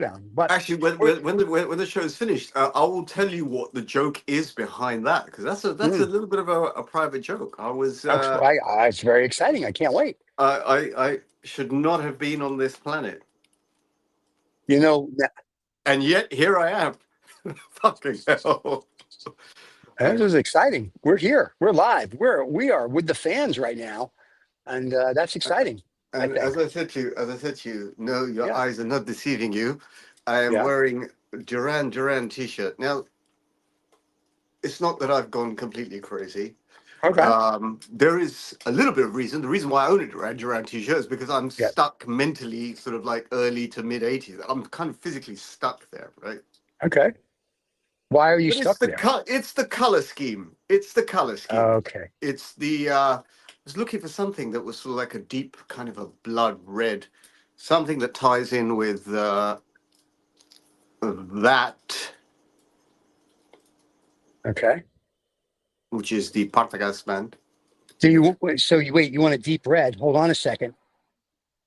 down. But Actually, when the show is finished, I will tell you what the joke is behind that, because that's a mm, little bit of a private joke. it's very exciting. I can't wait. I should not have been on this planet, You know, and yet here I am. Fucking hell. this is exciting. We're here. We're live. We are with the fans right now, and that's exciting. I And think. as I said to you, no, your Yeah. eyes are not deceiving you. I am Yeah. wearing Duran t-shirt. Now, it's not that I've gone completely crazy. Okay. There is a little bit of reason. The reason why I own a Duran t-shirt is because I'm Yeah. stuck mentally, sort of like early to mid 80s. I'm kind of physically stuck there, right? Okay. Why are you But it's stuck the there? it's the color scheme. It's the color scheme. Okay. It's the I was looking for something that was sort of like a deep kind of a blood red, something that ties in with that, Okay. which is the Partagás band. Do you so you wait? You want a deep red? Hold on a second.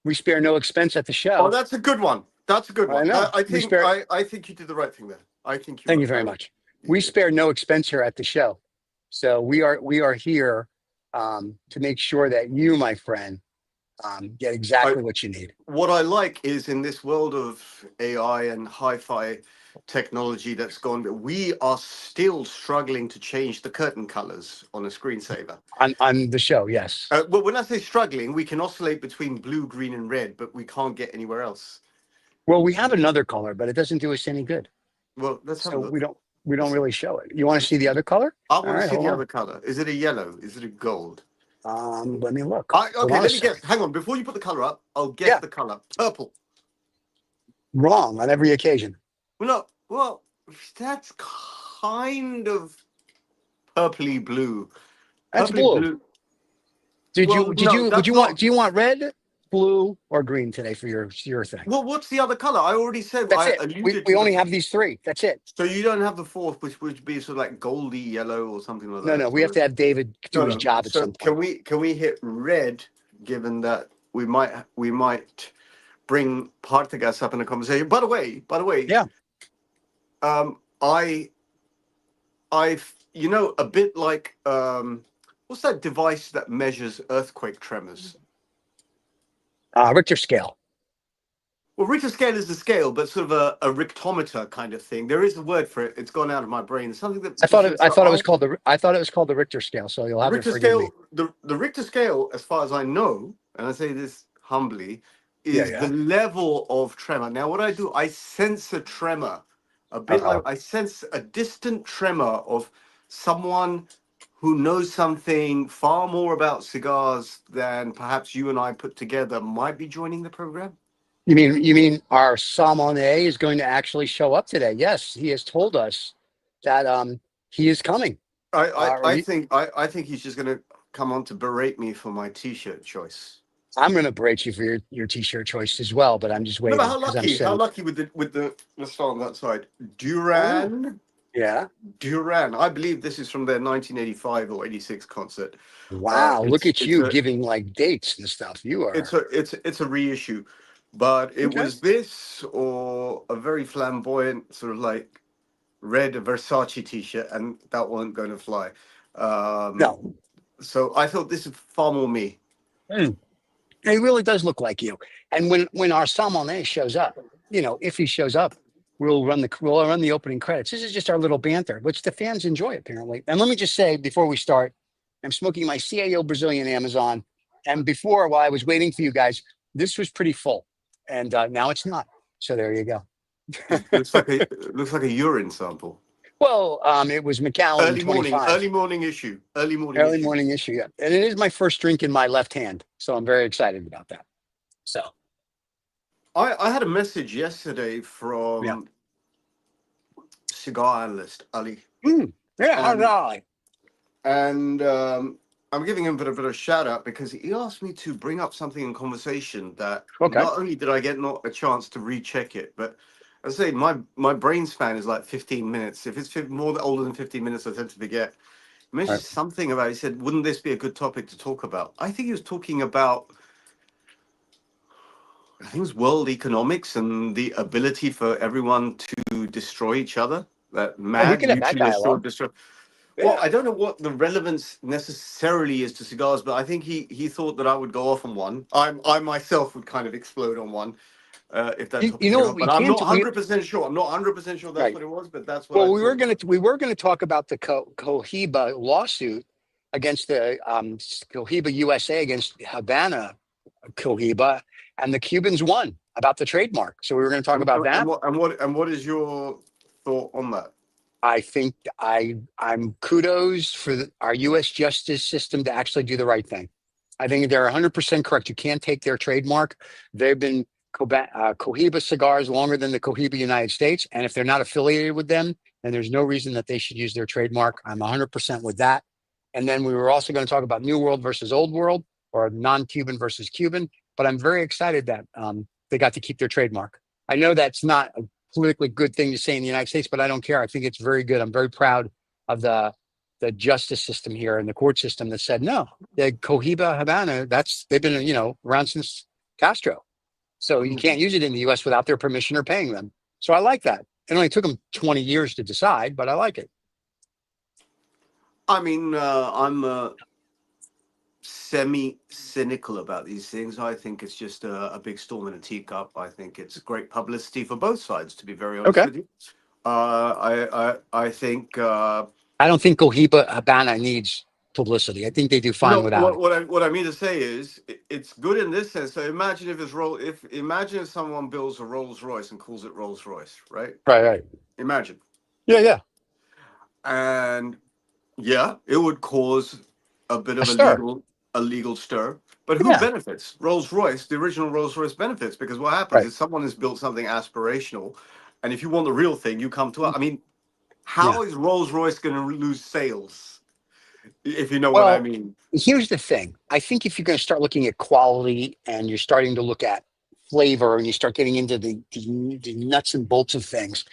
We spare no expense at the Oh, show. that's a good one. That's a good I one. know. I We think spare. I think you did the right thing there. I think Thank you very much. you We did. spare no expense here at the show, so we are here to make sure that you, my friend, get I exactly what you need. What I like is in this world of AI and hi-fi technology that's gone, we are still struggling to change the curtain colors on a screensaver. On the show. Yes. Well, when I say struggling, we can oscillate between blue, green, and red, but we can't get anywhere else. Well, we have another color, but it doesn't do us any good. Well, let's have a So look. we don't really show it. You want to see the other color? I All want to right, see hold the on. other color. Is it a yellow? Is it a gold? Let me look. Hold Okay, on a let me guess. second. Hang on. Before you put the color up, I'll guess Yeah, the color. Purple. wrong on every occasion. Well, no. Well, that's kind of purpley blue. That's Purpley blue. blue. Did Well, you did no, you would that's you want not. do you want red, blue, or green today for your thing? Well, what's the other color? I already said That's I it. We alluded we to only the. have these three. That's it. So you don't have the fourth, which would be sort of like goldy yellow or something like No, that. no, we have to have David do No, his no. job at So some point. can we hit red? Given that we might bring Partagas up in a conversation. By the way, Yeah. I a bit like what's that device that measures earthquake tremors? Richter scale. Well, Richter scale is the scale, but sort of a rictometer kind of thing. There is a word for it. It's gone out of my brain. Something that just I so thought it was called the Richter scale. So you'll the have to Richter forgive scale, me. the Richter scale, as far as I know, and I say this humbly, Yeah, is the yeah. level of tremor. Now, what I do, I sense a tremor, a Uh bit like oh. I sense a distant tremor of someone who knows something far more about cigars than perhaps you and I put together might be joining the program. You mean our sommelier is going to actually show up today? Yes, he has told us that he is coming. I think he's just going to come on to berate me for my T-shirt choice. I'm going to berate you for your t-shirt choice as well, but I'm just No, but waiting because I'm how sitting. lucky with the let's start on that side. Oh, yeah. Duran. I believe this is from their 1985 or 86 concert. Wow, look at It's you a giving like dates and stuff. You are it's a reissue, but it okay. was this or a very flamboyant sort of like red Versace T-shirt, and that wasn't going to fly. Um, No, so I thought this is far more me. mm, it really does look like you. And when our sommelier shows up, if he shows up, we'll run the opening credits. This is just our little banter, which the fans enjoy apparently. And let me just say before we start, I'm smoking my CAO Brazilian Amazon. And before, while I was waiting for you guys, this was pretty full, and now it's not. So there you go. Looks like a urine sample. Well, it was Macallan 25, Early morning early issue. morning issue. Yeah. And it is my first drink in my left hand. So I'm very excited about that. So, I had a message yesterday yeah. from cigar analyst Ali, Yeah, how's and that? I'm giving him a bit of a shout out because he asked me to bring up something in conversation that Okay. not only did I get not a chance to recheck it, but as I say, my brain span is like 15 minutes. If it's more older than 15 minutes, I tend to forget. He All mentioned right. something about. He said, "Wouldn't this be a good topic to talk about?" I think he was talking about I think it was world economics and the ability for everyone to destroy each other. That Oh, we mad could have that mutually assured dialogue. destroy. Well, Yeah. I don't know what the relevance necessarily is to cigars, but I think he thought that I would go off on one. I myself would kind of explode on one if that You topic came know, up. we But I'm can't. not We 100% sure. I'm not 100% sure that's right. what it was, but that's what Well, I thought. we were gonna talk about the Cohiba lawsuit against the Cohiba USA against Havana Cohiba, and the Cubans won about the trademark. So we were going to talk about that. And what is your thought on that? I think I'm kudos for our U.S. justice system to actually do the right thing. I think they're 100% correct. You can't take their trademark. They've been Cohiba cigars longer than the Cohiba United States, and if they're not affiliated with them, then there's no reason that they should use their trademark. I'm 100% with that. And then we were also going to talk about New World versus Old World, or non-Cuban versus Cuban. But I'm very excited that they got to keep their trademark. I know that's not a politically good thing to say in the United States, but I don't care. I think it's very good. I'm very proud of the justice system here and the court system that said no. The Cohiba Havana, they've been around since Castro, so you can't use it in the U.S. without their permission or paying them. So I like that. It only took them 20 years to decide, but I like it. I mean, I'm semi-cynical about these things. I think it's just a big storm in a teacup. I think it's great publicity for both sides, to be very honest Okay. with you. I think I don't think Cohiba Havana needs publicity. I think they do fine no. without it. What I mean to say is it's good in this sense. So imagine if someone builds a Rolls Royce and calls it Rolls Royce, right? Right. Imagine, Yeah. and yeah, it would cause a bit A of stir. a legal stir. But who Yeah. benefits? Rolls Royce, the original Rolls Royce benefits because what happens Right. is someone has built something aspirational, and if you want the real thing, you come to us. I mean, Yeah. how is Rolls Royce going to lose sales? If you know what I Well, mean. here's the thing. I think if you're going to start looking at quality and you're starting to look at flavor and you start getting into the nuts and bolts of things,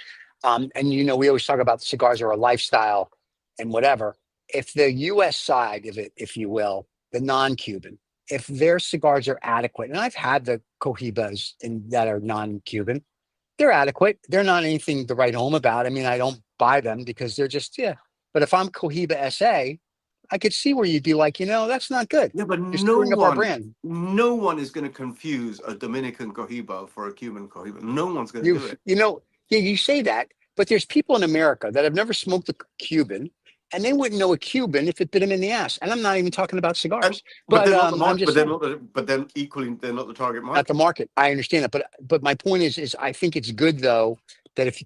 and we always talk about cigars are a lifestyle and whatever. If the U.S. side of it, if you will, the non-Cuban, if their cigars are adequate, and I've had the Cohibas that are non-Cuban, they're adequate. They're not anything to write home about. I mean, I don't buy them because they're just, yeah. But if I'm Cohiba SA, I could see where you'd be like, that's not good. Yeah, but You're screwing up our brand. no one is going to confuse a Dominican Cohiba for a Cuban Cohiba. No one's going to You, do it. you know, yeah, you say that, but there's people in America that have never smoked a Cuban, and they wouldn't know a Cuban if it bit them in the ass. And I'm not even talking about And cigars, but but they're not the I'm market. just saying, But then equally, they're not the target not the market. market. I understand that, but my point is I think it's good though that if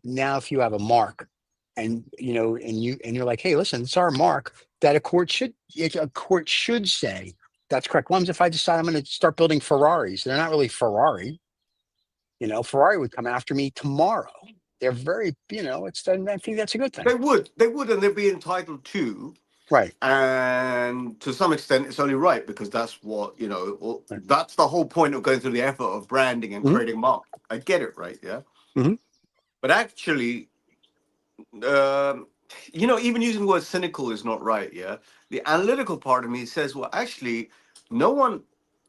you have a mark, and you're like, hey, listen, it's our mark, that a court should say that's correct. Well, if I decide I'm going to start building Ferraris, they're not really Ferrari. Ferrari would come after me tomorrow. They're very, I think that's a good thing. They would, and they'd be entitled to. Right. And to some extent, it's only right because that's what Right. that's the whole point of going through the effort of branding and Mhm. creating mark. I get it, right? Yeah. Mhm. But actually, even using the word cynical is not right. Yeah. The analytical part of me says, well, actually, no one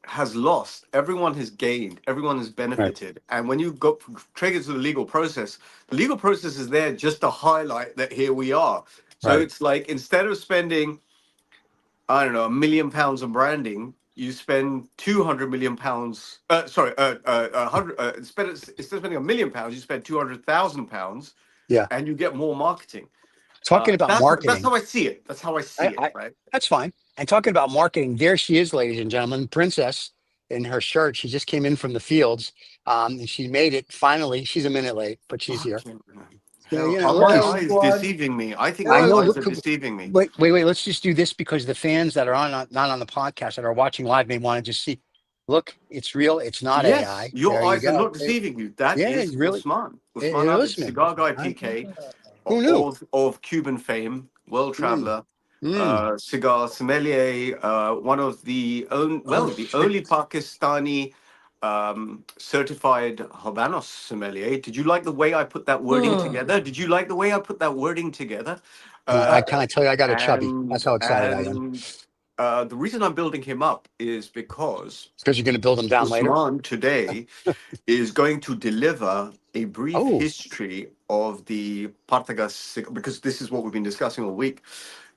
has lost. Everyone has gained. Everyone has Right. benefited. And when you go trigger to the legal process is there just to highlight that here we are. So Right. it's like instead of spending, I don't know, £1 million on branding, you spend £200 million. Instead of spending £1 million, you spend £200,000, Yeah. and you get more marketing. Talking about That's marketing, how I see it. That's how I see it. I Right. that's fine. And talking about marketing, there she is, ladies and gentlemen, Princess in her shirt. She just came in from the fields, and she made it finally. She's a minute late, but she's here. Fucking Yeah, hell. Are look, my Hello, eyes everyone. deceiving me? I think I my know. Hello. eyes Look, are deceiving me. wait. Let's just do this because the fans that are not on the podcast that are watching live may want to just see. Look, it's real. It's not Yes, AI. your There you eyes are go. not deceiving you. That Yeah, is really. Usman It Abed, was me. cigar guy I, PK, who knew? of Cuban fame, world Mm, traveler, mm. cigar sommelier, one of Oh the shit. only Pakistani certified Habanos sommelier. Did you like the way I put that wording together? Did you like the way I put that wording together? I kind of tell you, I got a chubby. That's And how excited I am. The reason I'm building him up is because Because you're going to build them down later. Usman today is going to deliver a brief Oh, history of the Partagas cigar, because this is what we've been discussing all week.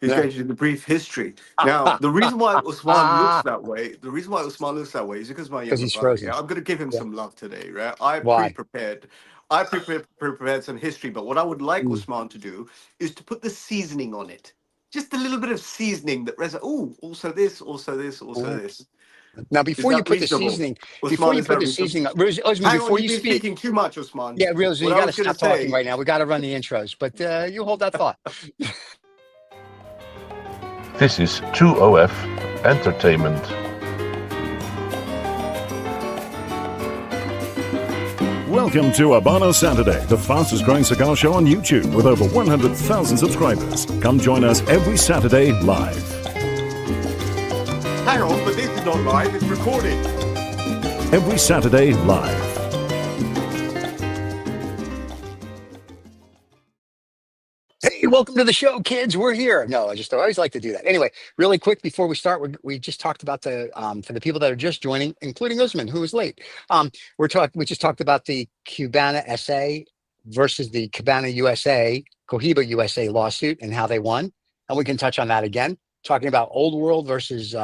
He's yeah. going to do the brief history. Now, the reason why Usman looks that way, is because my Because younger he's brother. frozen. Yeah, I'm going to give him Yeah. some love today, right? I Why? pre-prepared. I prepared some history, but what I would like Mm. Usman to do is to put the seasoning on it. Just a little bit of seasoning that also this, also this, also Uh, this. Now, Is before you that put the reasonable? seasoning, before Usman, you is put that the reasonable? seasoning, Osman, Hang on, before you've you been speak, speaking too much, Usman. yeah, Rosie, What you I got to was going stop to talking say, right now. We got to run the intros, but you hold that thought. This is 2OF Entertainment. Welcome to Habanos Saturday, the fastest growing cigar show on YouTube with over 100,000 subscribers. Come join us every Saturday live. hang on, but this is not live, it's recorded. Every Saturday live. Hey, welcome to the show, kids. We're here. No, I always like to do that. Anyway, really quick before we start, we just talked about the for the people that are just joining, including Usman, who was late. We just talked about the Cubana SA versus the Cubana USA, Cohiba USA lawsuit and how they won, and we can touch on that again. Talking about old world versus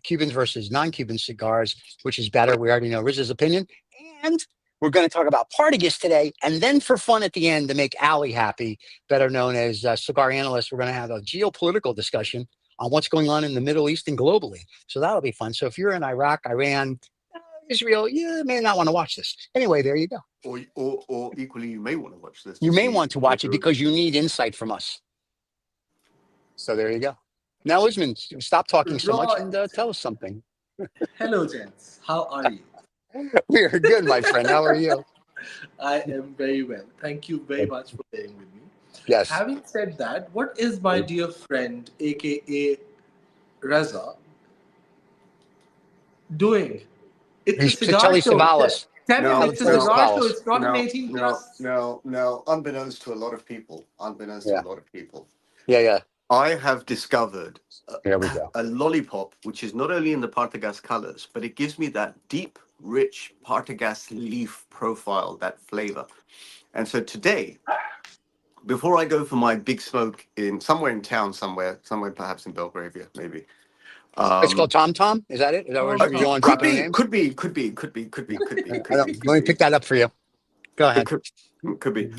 Cubans versus non-Cuban cigars, which is better. We already know Riz's opinion, and we're going to talk about Partagás today, and then for fun at the end to make Allie happy, better known as cigar analyst, we're going to have a geopolitical discussion on what's going on in the Middle East and globally. So that'll be fun. So if you're in Iraq, Iran, Israel, you may not want to watch this. Anyway, there you go. Or equally, you may want to watch this. You may see want to what watch it because you need insight from us. So there you go. Now, Usman, stop talking so much and Right. tell us something. Hello, gents. How are you? We are good, my friend. How are you? I am very well. Thank you very much for being with me. Yes. Having said that, what is my dear friend, aka Raza, doing? It's a cigar Telly show. Savalas. Tell him No, it's a Telly no, cigar show. Savalas. It's not an no, 18 no, plus. no, no. Unbeknownst to a lot of people, Yeah. Yeah. I have discovered There we go. a lollipop which is not only in the Partagas colors, but it gives me that deep, rich Partagas leaf profile, that flavor. And so today, before I go for my big smoke in somewhere in town, somewhere perhaps in Belgravia, maybe. It's called Tom Tom. Is that it? Is that Tom what you Tom. want to drop any names? Could be. Let me pick that up for you. Go ahead. Could be.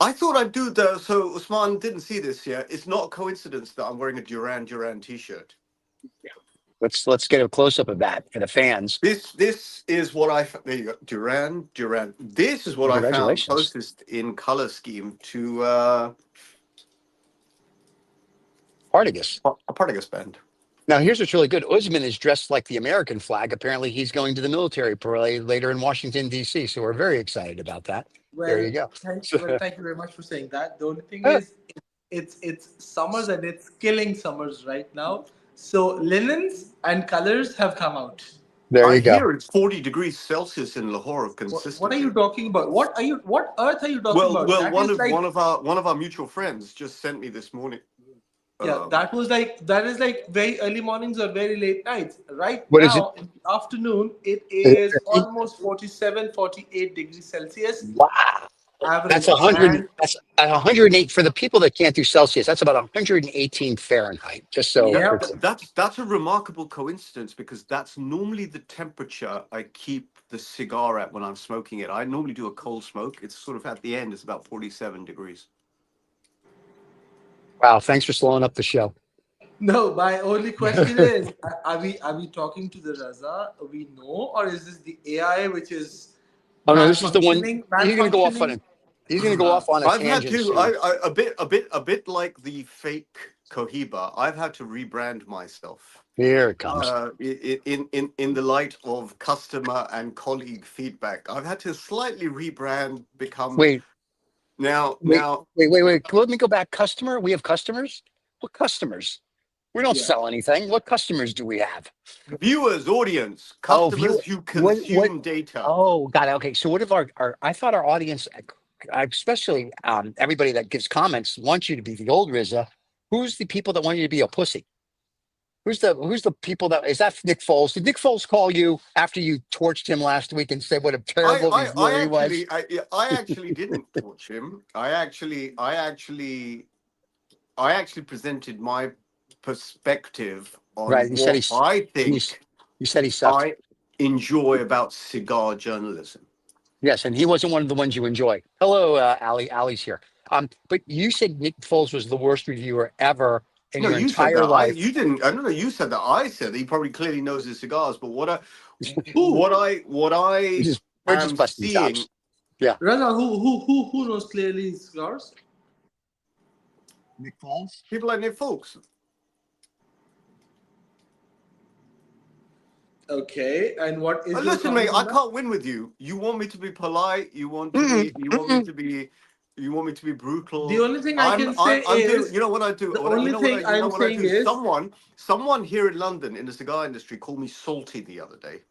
I thought I'd do the. So Usman didn't see this yet. It's not a coincidence that I'm wearing a Duran T-shirt. Let's get a close up of that for the fans. This is what I there you go, Duran. This is what I found Congratulations. closest in color scheme to Partagás. a Partagas band. Now here's what's really good. Usman is dressed like the American flag. Apparently he's going to the military parade later in Washington, D.C. So we're very excited about that. There you go. Thank you very much for saying that. The only thing is, it's summers and it's killing summers right now. So linens and colors have come out. There I you go. hear it's 40 degrees Celsius in Lahore consistently. What are you talking about? What earth are you talking about? Well, That one is of our mutual friends just sent me this morning. Yeah, that is like very early mornings or very late nights. Right What is it? now in the afternoon, it is almost 47, 48 degrees Celsius Wow. average. That's 100. And That's 108 for the people that can't do Celsius. That's about 118 Fahrenheit. Just so Yeah. That's a remarkable coincidence because that's normally the temperature I keep the cigar at when I'm smoking it. I normally do a cold smoke. It's sort of at the end. It's about 47 degrees. wow. Thanks for slowing up the show. no, my only question is: are we talking to the Raza we know, or is this the AI which is Oh no, this is the one. malfunctioning? He's going to go off on it. He's going to go off on a I've had tangent. to soon. a bit like the fake Cohiba. I've had to rebrand myself. Here it comes. In the light of customer and colleague feedback, I've had to slightly rebrand, become Wait. now. Wait. Let me go back. Customer? We have customers? What customers? We don't sell anything. What customers do we have? Viewers, audience, Oh, customers who consume data. Oh, got it. Okay. So what if our I thought our audience, especially everybody that gives comments, wants you to be the old Rizza. Who's the people that want you to be a pussy? Who's the people that is that Nick Foles? Did Nick Foles call you after you torched him last week and said what a terrible reviewer he was? I actually didn't torch him. I actually presented my perspective Right. on You said what I you, think you said he sucked. I enjoy about cigar journalism. Yes, and he wasn't one of the ones you enjoy. Hello, Ali. Ali's here. But you said Nick Foles was the worst reviewer ever in No, your you said entire that. life. You didn't. I don't know. You said that. I said that. He probably clearly knows his cigars. But what Who? I We're am just busting seeing, chops. Yeah. Raza, who knows clearly his cigars? Nick Foles. people like Nick Foles. Okay, and what is your Listen, mate. comment I on that? can't win with you. You want me to be polite. You want me to be brutal. The only thing I can say is you know what I do. the only thing I'm saying is Someone here in London in the cigar industry called me salty the other day.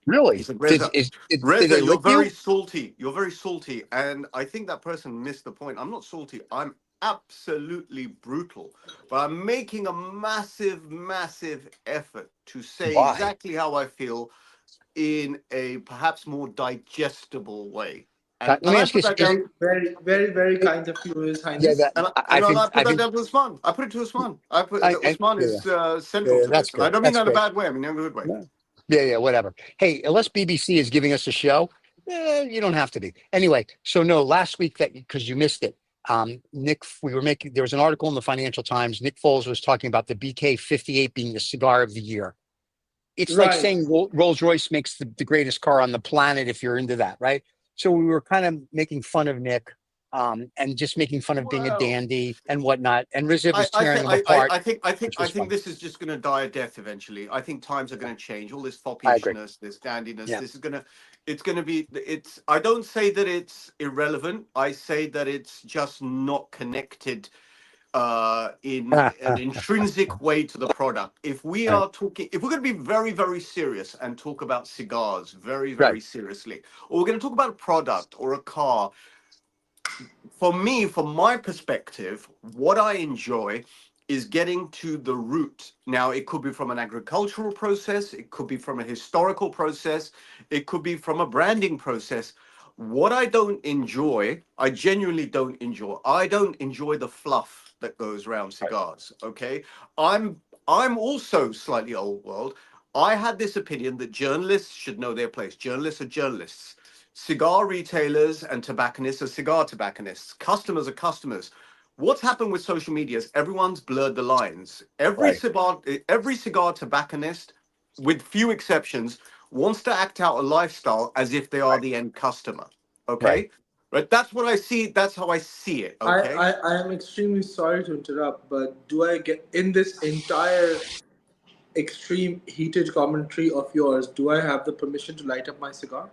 Really? He said, Did Reza, they you're lick very you? salty. You're very salty. And I think that person missed the point. I'm not salty. I'm absolutely brutal. But I'm making a massive, massive effort to say Why? exactly how I feel in a perhaps more digestible way. Let me ask you. very, very, very, very kind of you, His Yeah, Highness. that And I think. I put that down to Usman. I put it to Usman. Usman is central to that's this. And I good. don't mean That's that in a great. bad way. I mean in a good way. Yeah, whatever. Hey, unless BBC is giving us a show, you don't have to be. Anyway, so no, last week that because you missed it, there was an article in the Financial Times. Nick Foles was talking about the BK 58 being the cigar of the year. It's like Right. saying Rolls Royce makes the greatest car on the planet if you're into that, right? So we were kind of making fun of Nick, and just making fun of being a Well, dandy and whatnot. And Rizit was I tearing think him apart, which I was think fun. this is just going to die a death eventually. I think times are going to change. All this I agree. foppishness, this dandiness, Yeah. it's going to be. I don't say that it's irrelevant. I say that it's just not connected in an intrinsic way to the product. If we're going to be very, very serious and talk about cigars very, very Right. seriously, or we're going to talk about a product or a car, for me, from my perspective, what I enjoy is getting to the root. Now, it could be from an agricultural process, it could be from a historical process, it could be from a branding process. What I don't enjoy, I genuinely don't enjoy. I don't enjoy the fluff that goes around cigars. Okay, I'm also slightly old world. I had this opinion that journalists should know their place. Journalists are journalists. Cigar retailers and tobacconists are cigar tobacconists. Customers are customers. What's happened with social media is everyone's blurred the lines. Every cigar tobacconist, with few exceptions, wants to act out a lifestyle as if they are the end customer. Okay? Right? That's what I see. That's how I see it. Okay? I am extremely sorry to interrupt, but do I get in this entire extreme heated commentary of yours, do I have the permission to light up my cigar?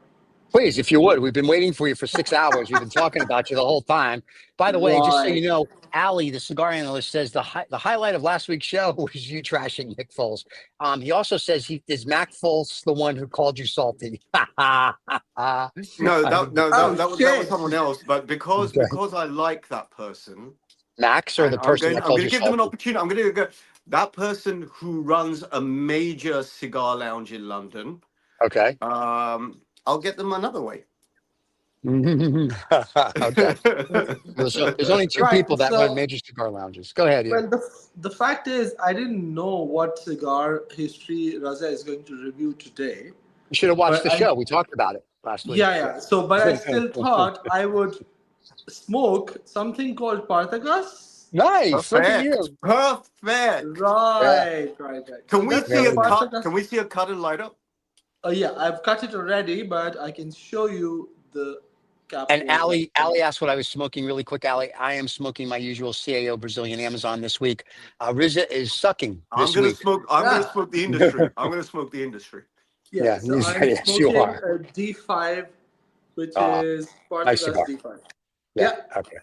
Please, if you would. We've been waiting for you for 6 hours. We've been talking about you the whole time. By the way, just so you Right. know, Ali, the cigar analyst, says the highlight of last week's show was you trashing Nick Foles. He also says is Mac Foles the one who called you salty? No, that was someone else. But because I like that person, Max or and the person that I'm called going you to give them an salty? opportunity. I'm going to go that person who runs a major cigar lounge in London. Okay. I'll get them another way. Okay. There's only two Right, people that run so major cigar lounges. Go ahead. Yeah. well, the fact is, I didn't know what cigar history Raza is going to review today. You should have watched But the show. We talked about it last week. yeah. So, but I still thought I would smoke something called Partagas. Nice. Look at you. Perfect. Right. Can So we that's see the a cut? Partagas. Can we see a cut and light up? Yeah, I've cut it already, but I can show you the cap. And Ali asked what I was smoking really quick. Ali, I am smoking my usual CAO Brazilian Amazon this week. Riza is sucking this I'm going week. to smoke. I'm going to smoke the industry. I'm going to smoke the industry. Yeah, so I'm yes, you smoking are. a D5, which is nice Partagás cigar. D5. Yeah. Okay.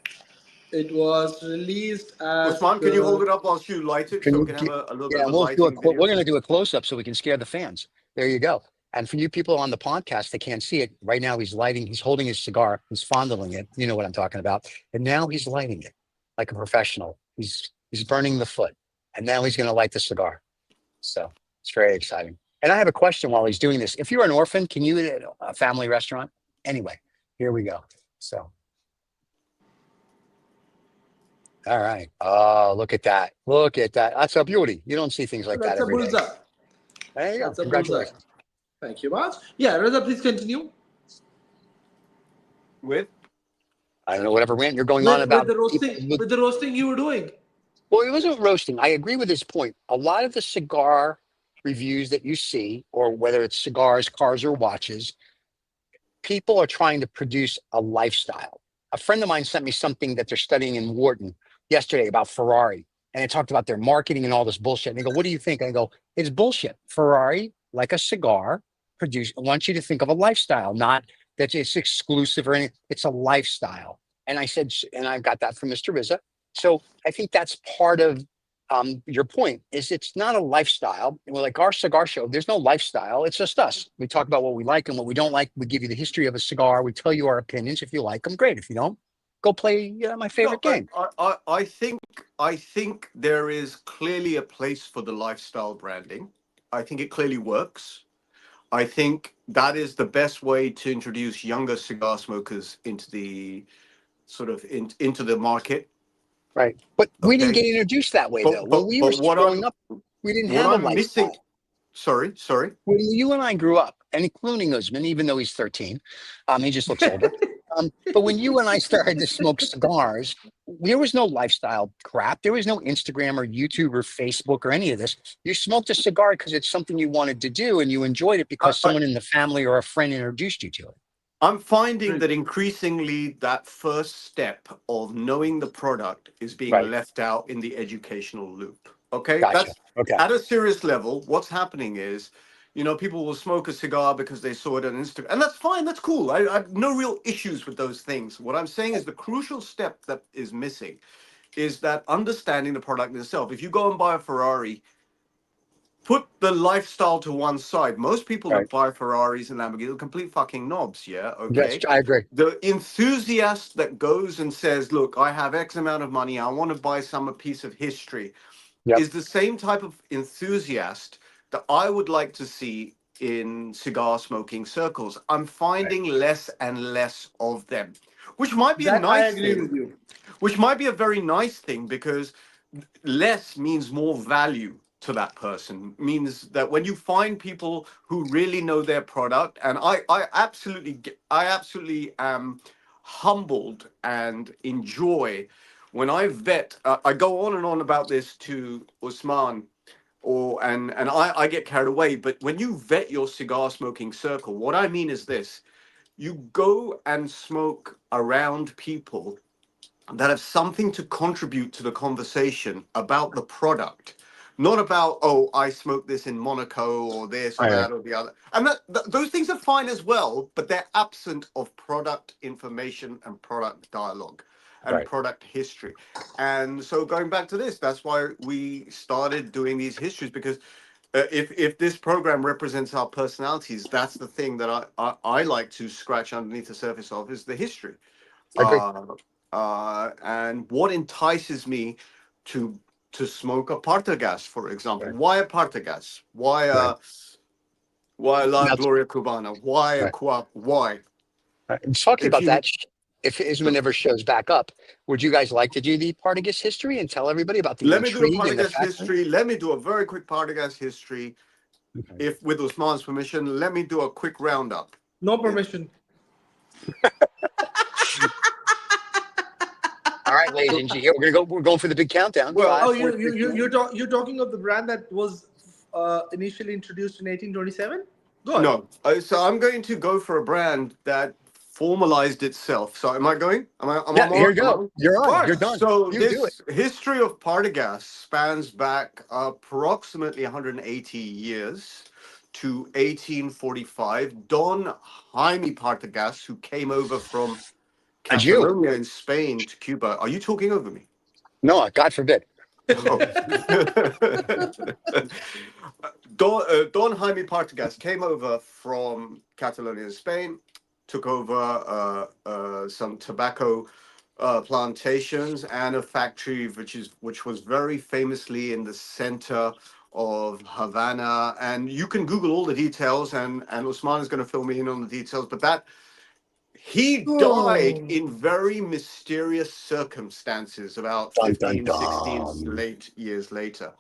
It was released as. Usman, can you hold it up whilst you light it so we can have a little bit of a lighting video? We're going to do a close up so we can scare the fans. There you go. And for you people on the podcast that can't see it, right now he's holding his cigar, he's fondling it. You know what I'm talking about. And now he's lighting it like a professional. He's burning the foot. And now he's going to light the cigar. So it's very exciting. And I have a question while he's doing this. If you're an orphan, can you eat at a family restaurant? Anyway, here we go. So, all right. Oh, look at that. Look at that. That's a beauty. You don't see things like that That's a every day. bullseye. There you go. That's a bullseye. Congratulations. Thank you much. Yeah, Reza, please continue. With I don't know whatever rant you're going on about. With the roasting you were doing. Well, it wasn't roasting. I agree with his point. A lot of the cigar reviews that you see, or whether it's cigars, cars, or watches, people are trying to produce a lifestyle. A friend of mine sent me something that they're studying in Wharton yesterday about Ferrari, and it talked about their marketing and all this bullshit. And they go, "What do you think?" And I go, "It's bullshit. Ferrari, like a cigar, wants you to think of a lifestyle, not that it's exclusive or anything. It's a lifestyle." And I said, and I got that from Mr. Rizza. So I think that's part of your point. Is it's not a lifestyle. Well, like our cigar show, there's no lifestyle. It's just us. We talk about what we like and what we don't like. We give you the history of a cigar. We tell you our opinions. If you like them, great. If you don't, go play my favorite game. I think there is clearly a place for the lifestyle branding. I think it clearly works. I think that is the best way to introduce younger cigar smokers into the into the market. Right. But we didn't Okay. get introduced that way, though. When we were growing up, we didn't have a lifestyle. Sorry. When you and I grew up, and including Usman, even though he's 13, he just looks older. But when you and I started to smoke cigars, there was no lifestyle crap. There was no Instagram or YouTube or Facebook or any of this. You smoked a cigar because it's something you wanted to do, and you enjoyed it because someone in the family or a friend introduced you to it. I'm finding that increasingly that first step of knowing the product is being left out in the educational loop. Okay. Gotcha. Okay. At a serious level, what's happening is, people will smoke a cigar because they saw it on Instagram. And that's fine. That's cool. I have no real issues with those things. What I'm saying is the crucial step that is missing is that understanding the product itself. If you go and buy a Ferrari, put the lifestyle to one side. Most people that buy Ferraris and Lamborghinis are complete fucking knobs, yeah? Okay. Yes, I agree. The enthusiast that goes and says, look, I have X amount of money, I want to buy a piece of history, is the same type of enthusiast that I would like to see in cigar smoking circles. I'm finding less and less of them, which might be a nice thing. Which might be a very nice thing, because less means more value to that person, means that when you find people who really know their product, and I absolutely am humbled and enjoy when I vet. I go on and on about this to Usman, and I get carried away. But when you vet your cigar smoking circle, what I mean is this: you go and smoke around people that have something to contribute to the conversation about the product. Not about, oh, I smoked this in Monaco or this or that or the other. And those things are fine as well, but they're absent of product information and product dialogue and product history. And so going back to this, that's why we started doing these histories, because if this program represents our personalities, that's the thing that I like to scratch underneath the surface of, is the history. And what entices me to smoke a Partagas, for example. Why a Partagas? Why La Gloria Cubana? Why a Cuap? Why? Talking about that, if Isman ever shows back up, would you guys like to do the Partagas history and tell everybody about the intrigue and the history? Let me do a very quick Partagas history. If with Usman's permission, let me do a quick roundup. No permission. All right, ladies and gentlemen, we're going for the big countdown. Well, you're talking of the brand that was initially introduced in 1827? Go on. No. So I'm going to go for a brand that formalized itself. So am I going? Here you go. You're on. You're done. So this history of Partagas spans back approximately 180 years to 1845. Don Jaime Partagas, who came over from Catalonia in Spain to Cuba. Are you talking over me? No, God forbid. Oh. Don Jaime Partagas came over from Catalonia in Spain, took over some tobacco plantations and a factory which was very famously in the center of Havana. And you can Google all the details, and Usman is going to fill me in on the details. But that he died in very mysterious circumstances about Dun, dun, 15, 16 dun. years later.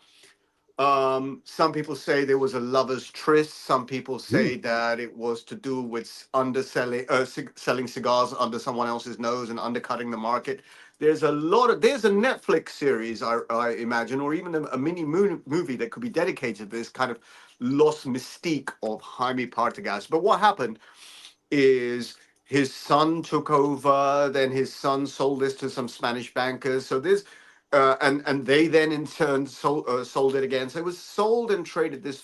Some people say there was a lover's tryst. Some people say that it was to do with underselling, selling cigars under someone else's nose and undercutting the market. There's a Netflix series, I imagine, or even a mini movie that could be dedicated to this kind of lost mystique of Jaime Partagás. But what happened is his son took over, then his son sold this to some Spanish bankers. So this, and they then in turn sold it again. So it was sold and traded. This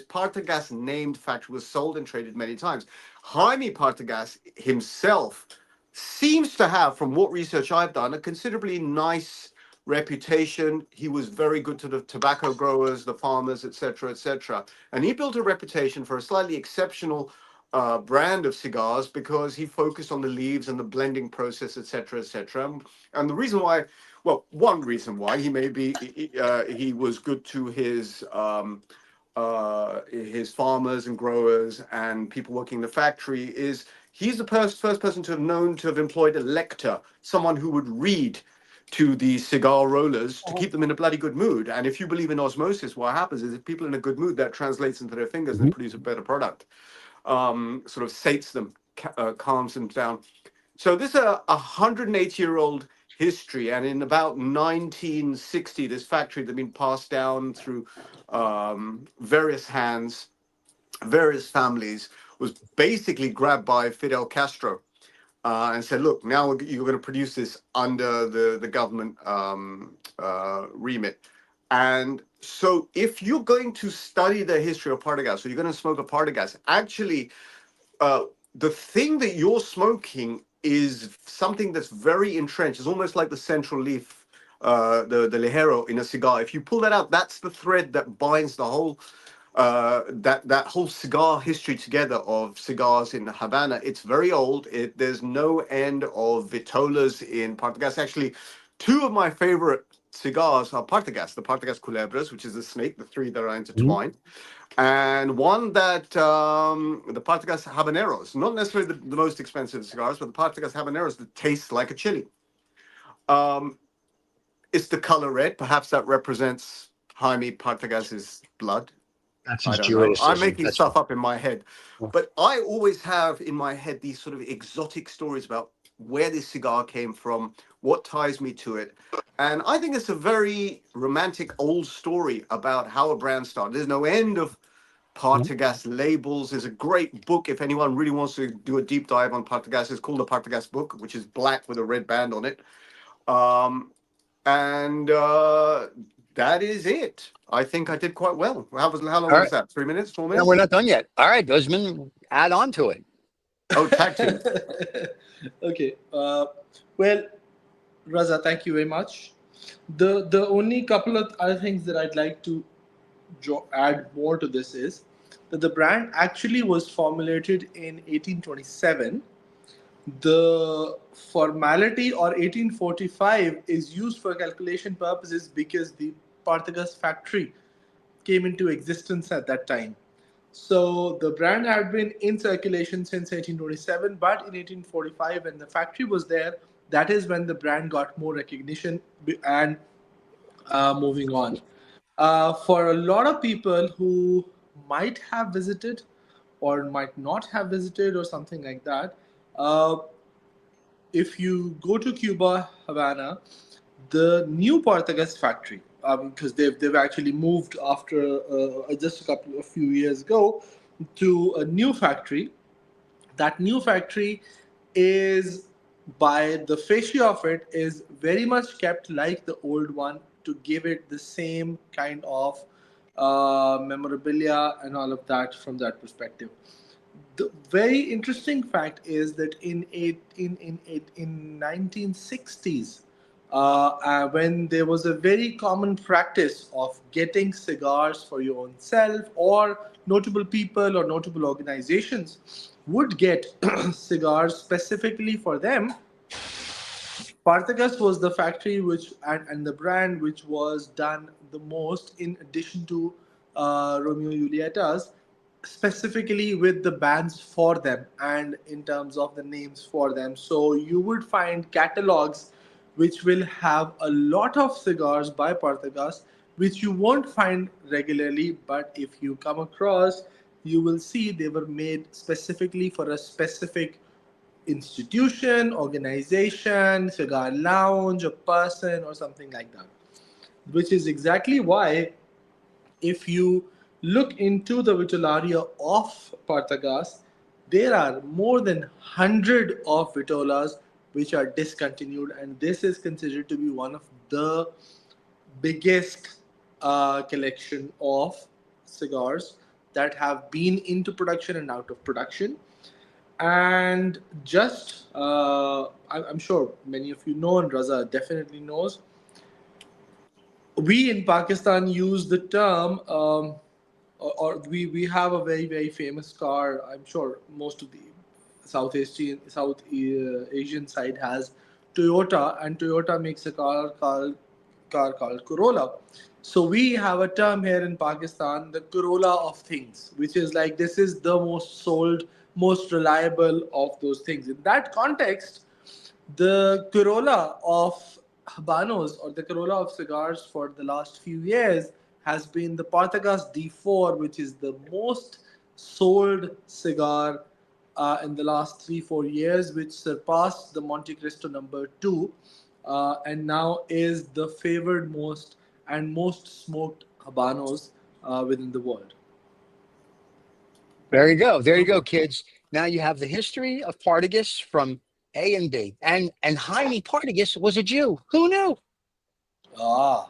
Partagás named factory was sold and traded many times. Jaime Partagás himself seems to have, from what research I've done, a considerably nice reputation. He was very good to the tobacco growers, the farmers, etc., etc. And he built a reputation for a slightly exceptional brand of cigars because he focused on the leaves and the blending process, etc., etc. And the reason why, well, one reason why he was good to his farmers and growers and people working in the factory is he's the first person to have known to have employed a lector, someone who would read to the cigar rollers to keep them in a bloody good mood. And if you believe in osmosis, what happens is if people are in a good mood, that translates into their fingers and they produce a better product. Sort of sates them, calms them down. So this is a 180-year-old history, and in about 1960, this factory that had been passed down through various hands, various families, was basically grabbed by Fidel Castro and said, look, now you're going to produce this under the government remit. And so if you're going to study the history of Partagás, so you're going to smoke a Partagás, actually, the thing that you're smoking is something that's very entrenched. It's almost like the central leaf, the ligero in a cigar. If you pull that out, that's the thread that binds the whole that whole cigar history together of cigars in Havana. It's very old. There's no end of vitolas in Partagás. Actually, two of my favorite cigars are Partagás, the Partagás culebras, which is a snake, the three that are intertwined, and one that the Partagás habaneros, not necessarily the most expensive cigars, but the Partagás habaneros that taste like a chili. It's the color red. Perhaps that represents Jaime Partagás's blood. That's I his don't know. I'm Jewisism. making stuff up in my head. But I always have in my head these sort of exotic stories about where this cigar came from, what ties me to it. And I think it's a very romantic old story about how a brand started. There's no end of Partagás labels. There's a great book if anyone really wants to do a deep dive on Partagás. It's called the Partagás book, which is black with a red band on it. That is it. I think I did quite well. How long was that? 3 minutes? 4 minutes? No, we're not done yet. All right, Guzman, add on to it. Oh, tag team. Okay. Well, Raza, thank you very much. The only couple of other things that I'd like to add more to this is that the brand actually was formulated in 1827. The formality or 1845 is used for calculation purposes because the Partagás factory came into existence at that time. So the brand had been in circulation since 1827, but in 1845 when the factory was there, that is when the brand got more recognition and moving on. For a lot of people who might have visited or might not have visited or something like that, if you go to Cuba, Havana, the new Partagás factory, because they've actually moved after just a few years ago to a new factory. That new factory is, by the fascia of it, is very much kept like the old one to give it the same kind of memorabilia and all of that from that perspective. The very interesting fact is that in 1960s, when there was a very common practice of getting cigars for your own self, or notable people or notable organizations would get cigars specifically for them, Partagas was the factory which and the brand which was done the most in addition to Romeo Julietas, specifically with the bands for them and in terms of the names for them. So you would find catalogs which will have a lot of cigars by Partagas, which you won't find regularly, but if you come across, you will see they were made specifically for a specific institution, organization, cigar lounge, a person, or something like that. Which is exactly why, if you look into the Vitollaria of Partagas, there are more than 100 of Vitollas which are discontinued, and this is considered to be one of the biggest collection of cigars that have been into production and out of production. And just, I'm sure many of you know, and Raza definitely knows, we in Pakistan use the term, or we have a very, very famous car. I'm sure most of the South Asian side has Toyota, and Toyota makes a car called Corolla. So we have a term here in Pakistan, the Corolla of things, which is like this is the most sold, most reliable of those things. In that context, the Corolla of Habanos or the Corolla of cigars for the last few years has been the Partagas D4, which is the most sold cigar in the last 3-4 years, which surpassed the Monte Cristo number 2, and now is the favored most and most smoked Habanos within the world. There you go. There you go, kids. Now you have the history of Partagas from A and B. And Jaime Partagas was a Jew. Who knew? Ah,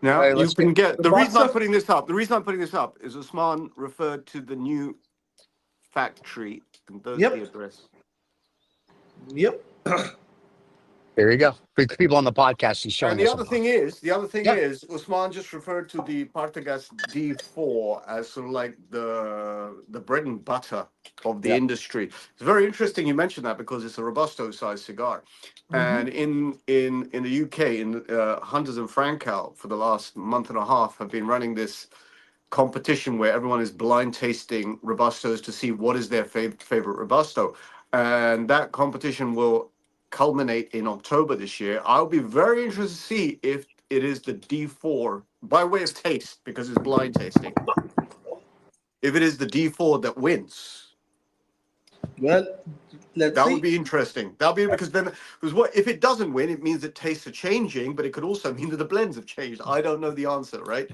Now All right, you let's can get get the the reason box I'm of putting this up. The reason I'm putting this up is Usman referred to the new factory, and there's the yep, address. yep. there you go. For people on the podcast, he's And showing us a box. the other thing Yep. is, Usman just referred to the Partagás D4 as sort of like the bread and butter of the Yep. industry. It's very interesting you mentioned that because it's a Robusto sized cigar, Mm-hmm. and in the UK, in Hunters and Frankel for the last month and a half have been running this competition where everyone is blind tasting Robustos to see what is their favorite Robusto, and that competition will culminate in October this year. I'll be very interested to see if it is the D4 by way of taste because it's blind tasting. If it is the D4 that wins, Well, let's that would see. be interesting. That'll be because what if it doesn't win? It means that tastes are changing, but it could also mean that the blends have changed. I don't know the answer, right?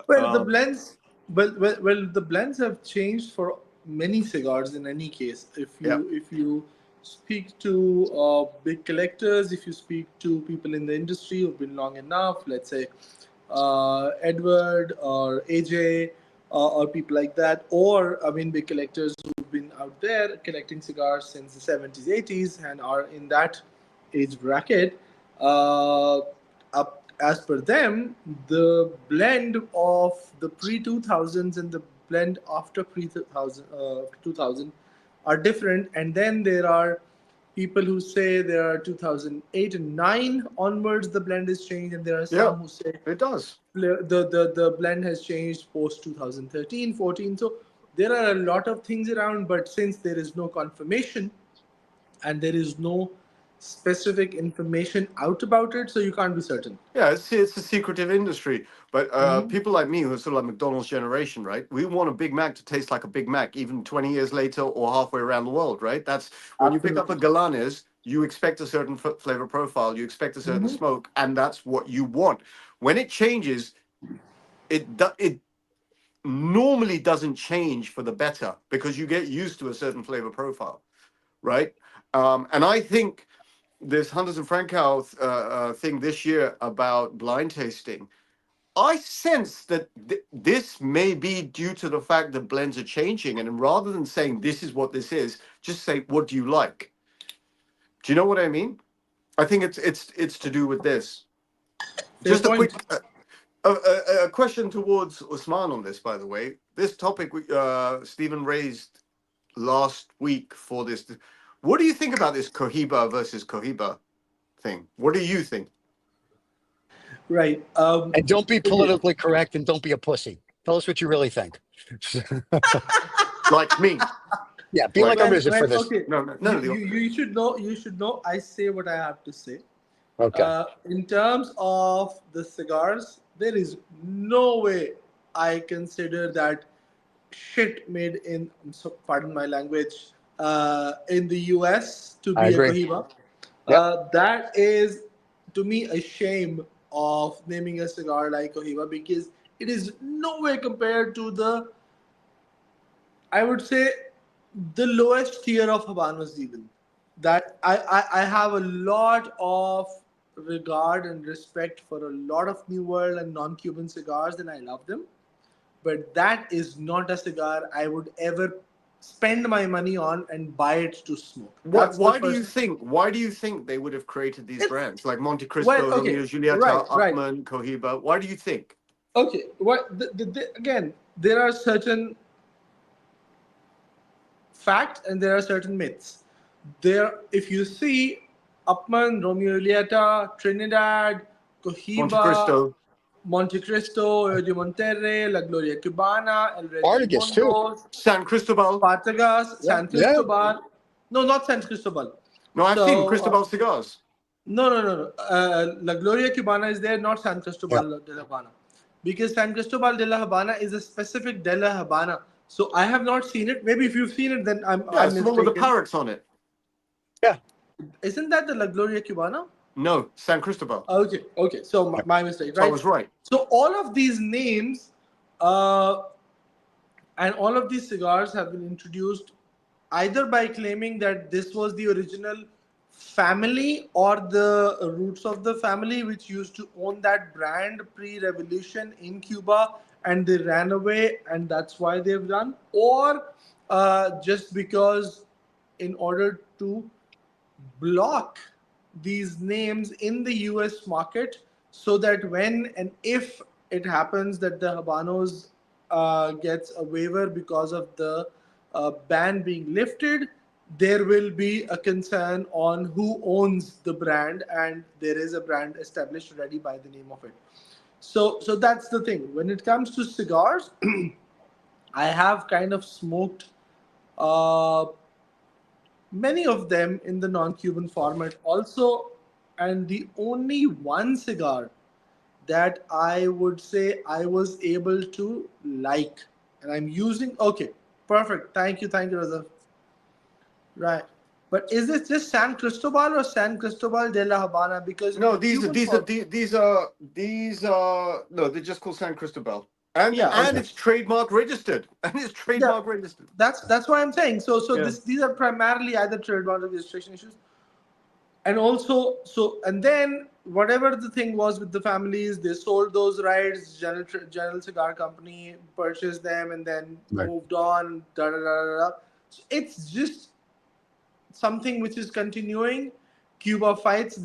Well, the Um, blends, the blends have changed for many cigars. In any case, yeah, if you speak to big collectors, if you speak to people in the industry who've been long enough, let's say Edward or AJ or people like that, or I mean big collectors who've been out there collecting cigars since the 70s, 80s, and are in that age bracket. Up as per them, the blend of the pre 2000s and the blend after pre 2000 are different. And then there are people who say there are 2008 and 9 onwards the blend is changed, and there are yeah, some who say it does. the blend has changed post 2013 14. So there are a lot of things around, but since there is no confirmation and there is no specific information out about it, so you can't be certain. Yeah, it's a secretive industry. But Mhm. people like me who are sort of like McDonald's generation, right? We want a Big Mac to taste like a Big Mac, even 20 years later or halfway around the world, right? That's when you pick up a Absolutely. Galanes, you expect a certain flavor profile, you expect a certain Mhm. smoke, and that's what you want. When it changes, it normally doesn't change for the better because you get used to a certain flavor profile, right? And I think this Hunters and Francow thing this year about blind tasting, I sense that this may be due to the fact that blends are changing, and rather than saying this is what this is, just say what do you like. Do you know what I mean? I think it's to do with this. Fair Just a point. quick a question towards Usman on this, by the way. This topic Stephen raised last week for this. What do you think about this Cohiba versus Cohiba thing. What do you think? Right. And don't be politically correct and don't be a pussy. Tell us what you really think. Like me? Yeah, be like a wizard for this. Okay. No. You should know. You should know. I say what I have to say. Okay. In terms of the cigars, there is no way I consider that shit made in, so pardon my language, in the US to be I a agree. Cohiba. Yep. That is, to me, a shame of naming a cigar like Cohiba, because it is nowhere compared to the, I would say, the lowest tier of Habanos even. That I have a lot of regard and respect for a lot of New World and non-Cuban cigars, and I love them. But that is not a cigar I would ever spend my money on and buy it to smoke. Why do you think they would have created these brands like Monte Cristo, Romeo Julieta, Upman, Cohiba? Why do you think? Okay, again, there are certain facts and there are certain myths. There, if you see Upman, Romeo Julieta, Trinidad, Cohiba, Monte Cristo, de Monterrey, La Gloria Cubana, El Rey Partagas too. San Cristobal. Partagas, San Cristobal. No, not San Cristobal. No, I've seen Cristobal cigars. No. La Gloria Cubana is there, not San Cristobal de la Habana. Because San Cristobal de la Habana is a specific de la Habana. So I have not seen it. Maybe if you've seen it, then I'm it's the one with the parrots on it. Yeah. Isn't that the La Gloria Cubana? No, San Cristobal. Okay. So my mistake, right? I was right. So all of these names and all of these cigars have been introduced either by claiming that this was the original family or the roots of the family which used to own that brand pre-revolution in Cuba, and they ran away and that's why they've done, or just because in order to block these names in the US market, so that when and if it happens that the Habanos gets a waiver because of the ban being lifted, there will be a concern on who owns the brand, and there is a brand established already by the name of it. So that's the thing. When it comes to cigars, I have kind of smoked many of them in the non-Cuban format also, and the only one cigar that I would say I was able to like, and I'm using, okay, perfect, thank you Raza. Right, but is this just San Cristobal or San Cristobal de la Habana? Because no, these are no, they're just called San Cristobal. And it's trademark registered. Registered. That's what I'm saying. So these are primarily either trademark registration issues. And also, and then whatever the thing was with the families, they sold those rights. General Cigar Company purchased them and then moved on. So it's just something which is continuing. Cuba fights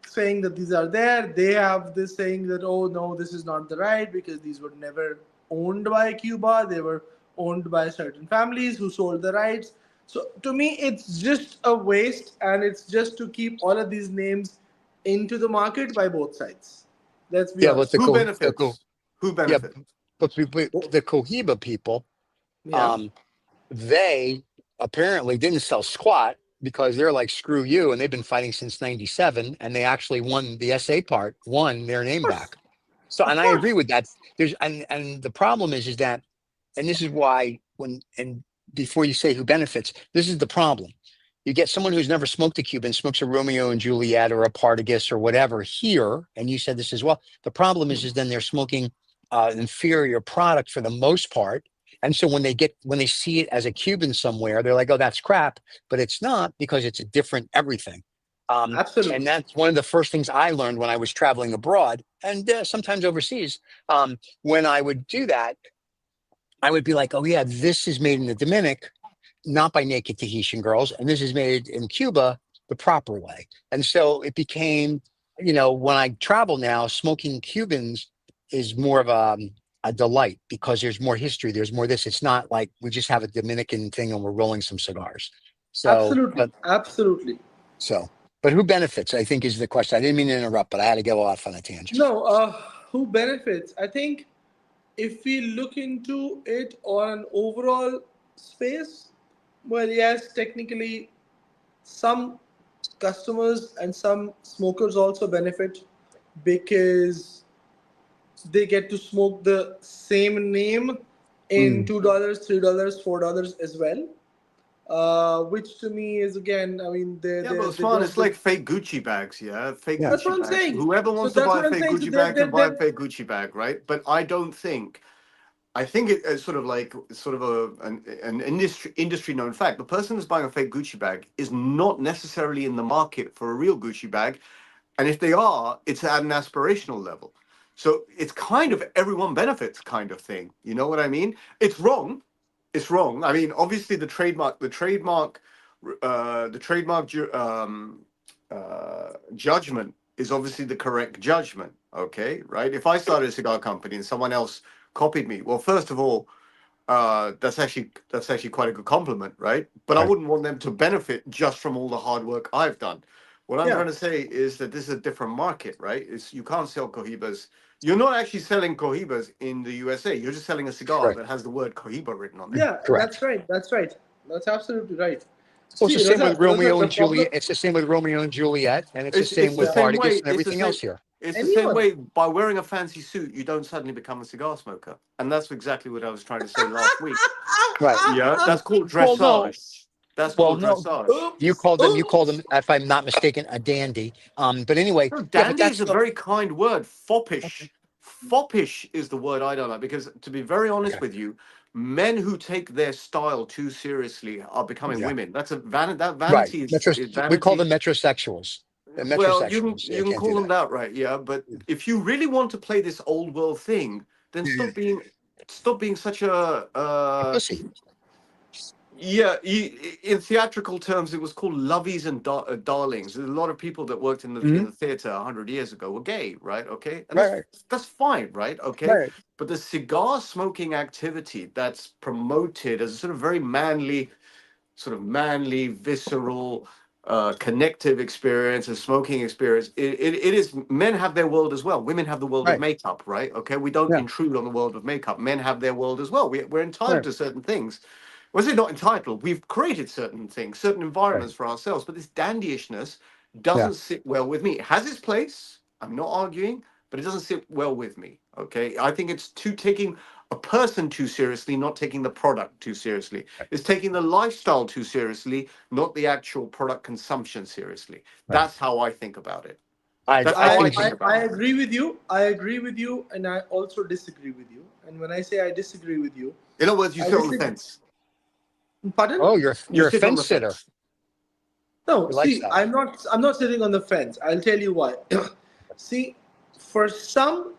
saying that these are there. They have this saying that, oh no, this is not the right, because these were never owned by Cuba. They were owned by certain families who sold the rights. So to me, it's just a waste, and it's just to keep all of these names into the market by both sides. Let's be honest. Who benefits? Who benefits? Yeah, but the Cohiba people, they apparently didn't sell squat, because they're like, screw you, and they've been fighting since '97, and they actually won the SA part, won their name back. So, and I agree with that. There's and the problem is that, and this is why before you say who benefits, this is the problem. You get someone who's never smoked a Cuban, smokes a Romeo and Juliet or a Partagas or whatever here, and you said this as well. The problem is then they're smoking an inferior product for the most part. And so when they see it as a Cuban somewhere, they're like, oh, that's crap. But it's not, because it's a different everything. Absolutely. And that's one of the first things I learned when I was traveling abroad, and sometimes overseas. When I would do that, I would be like, oh yeah, this is made in the Dominican, not by naked Tahitian girls. And this is made in Cuba the proper way. And so it became, when I travel now, smoking Cubans is more of a delight, because there's more history, there's more this. It's not like we just have a Dominican thing and we're rolling some cigars. So absolutely. So But who benefits, I think, is the question. I didn't mean to interrupt, but I had to go off on a tangent. No, who benefits? I think if we look into it on an overall space, well, yes, technically, some customers and some smokers also benefit because they get to smoke the same name in $2, $3, $4 as well. Which to me is again, I mean, Yeah, but Usman, it's like fake Gucci bags, yeah? Fake Yeah. That's Gucci what I'm bags. saying. Whoever So wants to that's buy what a I'm fake saying. So Gucci bag can buy a they're- fake Gucci bag, right? But I don't think, I think it's sort of like an industry known fact. The person who's buying a fake Gucci bag is not necessarily in the market for a real Gucci bag. And if they are, it's at an aspirational level. So it's kind of everyone benefits kind of thing. You know what I mean? It's wrong. It's wrong. I mean, obviously judgment is obviously the correct judgment. Okay, right? If I started a cigar company and someone else copied me, well, first of all, that's actually quite a good compliment, right? But I Right. wouldn't want them to benefit just from all the hard work I've done. What I'm Yeah. trying to say is that this is a different market, right? It's you can't sell Cohibas. You're not actually selling Cohibas in the USA. You're just selling a cigar Correct. that has the word Cohiba written on it. Yeah, Correct. that's right. That's right. That's absolutely right. Well, it's the same with Romeo the and Juliet. problem- It's the same with Romeo and Juliet, and it's the It's same the with same way. Partagas and everything else here. It's the same Anyone. way. By wearing a fancy suit, you don't suddenly become a cigar smoker, and that's exactly what I was trying to say last week. Right. Yeah, that's called Well, no. dressage. That's Well, called no. dressage. You called them, if I'm not mistaken, a dandy. But anyway, No, yeah, but dandy that's is a the, very kind word. okay. Foppish. Foppish is the word I don't like because, to be very honest Okay. with you, men who take their style too seriously are becoming Yeah. women. That Right. vanity is We call vanity. them metrosexuals. They're Well, metrosexuals. you I can can't call do them that. that, right? Yeah, but if you really want to play this old world thing, then Yeah. stop being such a Pussy. yeah. In theatrical terms, it was called lovies and darlings. There's a lot of people that worked in Mhm. the theater 100 years ago were gay, right? Okay, and Right. that's fine, right? Okay, Right. but the cigar smoking activity that's promoted as a sort of very manly, visceral, connective experience, a smoking experience. It is, men have their world as well. Women have the world of Right. makeup, right? Okay, we don't Yeah. intrude on the world of makeup. Men have their world as well. We're entitled Right. to certain things. Well, it's not entitled. We've created certain things, certain environments for ourselves, but this dandyishness Yeah. doesn't sit well with me. It has its place. I'm not arguing, but it doesn't sit well with me. Okay, I think it's taking a person too seriously, not taking the product too seriously. It's taking the lifestyle too seriously, not the actual product consumption seriously. Right. That's how I think about it. I That's how I think think about I it. agree with you. I agree with you, and I also disagree with you. And when I say I disagree with you, In other words, you I sit on the disagree. fence. Pardon? Oh, You you're a sit on the fence sitter. fence. No, He likes see, that. I'm not sitting on the fence. I'll tell you why. See, for some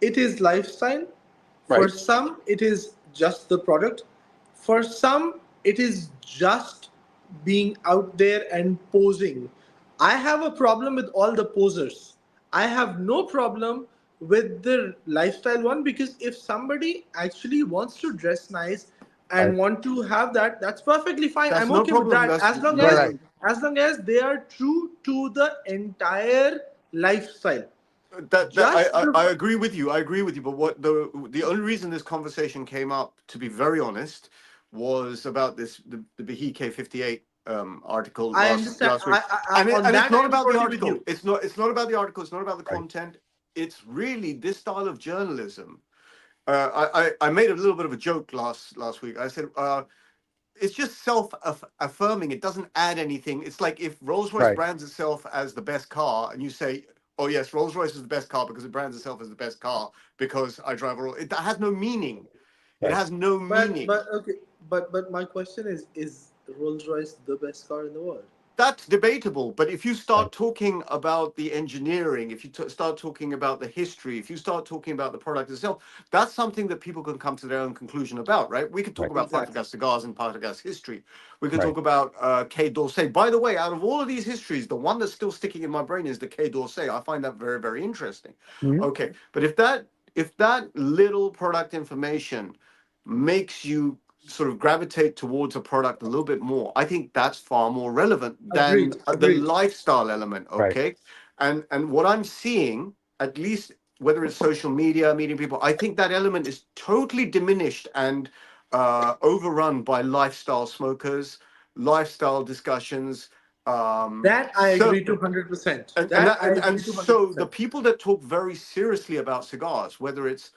it is lifestyle. For Right. some it is just the product. For some it is just being out there and posing. I have a problem with all the posers. I have no problem with the lifestyle one because if somebody actually wants to dress nice and Right. want to have that, that's perfectly fine. That's I'm no okay with problem. that That's Right. as long as they are true to the entire lifestyle. that Just I the agree with you. I agree with you. But what the only reason this conversation came up, to be very honest, was about the Bahi K58 article I understand. last week, On and it's that I not am about the totally with article. you. It's not about the article. It's not about the Right. content. It's really this style of journalism. I made a little bit of a joke last week. I said. It's just self-affirming. It doesn't add anything. It's like if Rolls-Royce Right. brands itself as the best car, and you say, "Oh yes, Rolls-Royce is the best car because it brands itself as the best car because I drive a Rolls." That has no meaning. It Right. has no meaning. But okay. But my question is Rolls Royce the best car in the world? That's debatable. But if you Right. start talking about the engineering, if you start talking about the history, if you start talking about the product itself, that's something that people can come to their own conclusion about, right? We could talk Right. about Exactly. Partagás cigars and Partagás history. We could Right. talk about Quai d'Orsay. By the way, out of all of these histories, the one that's still sticking in my brain is the Quai d'Orsay. I find that very, very interesting. Mhm. Okay, but if that little product information makes you sort of gravitate towards a product a little bit more, I think that's far more relevant than Agreed. the Agreed. lifestyle element. Right. Okay, and what I'm seeing, at least whether it's social media, meeting people, I think that element is totally diminished and overrun by lifestyle smokers, lifestyle discussions. That I So agree to 100%. and so the people that talk very seriously about cigars, whether it's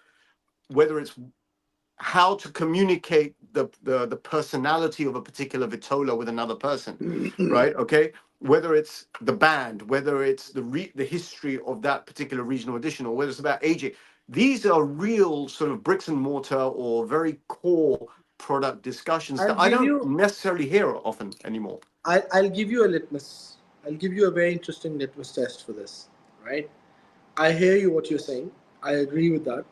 how to communicate the personality of a particular vitola with another person, right? Okay, whether it's the band, whether it's the history of that particular regional edition, or whether it's about aging. These are real sort of bricks and mortar or very core product discussions that I don't necessarily hear often anymore. I'll give you a litmus. I'll give you a very interesting litmus test for this, right? I hear you what you're saying. I agree with that.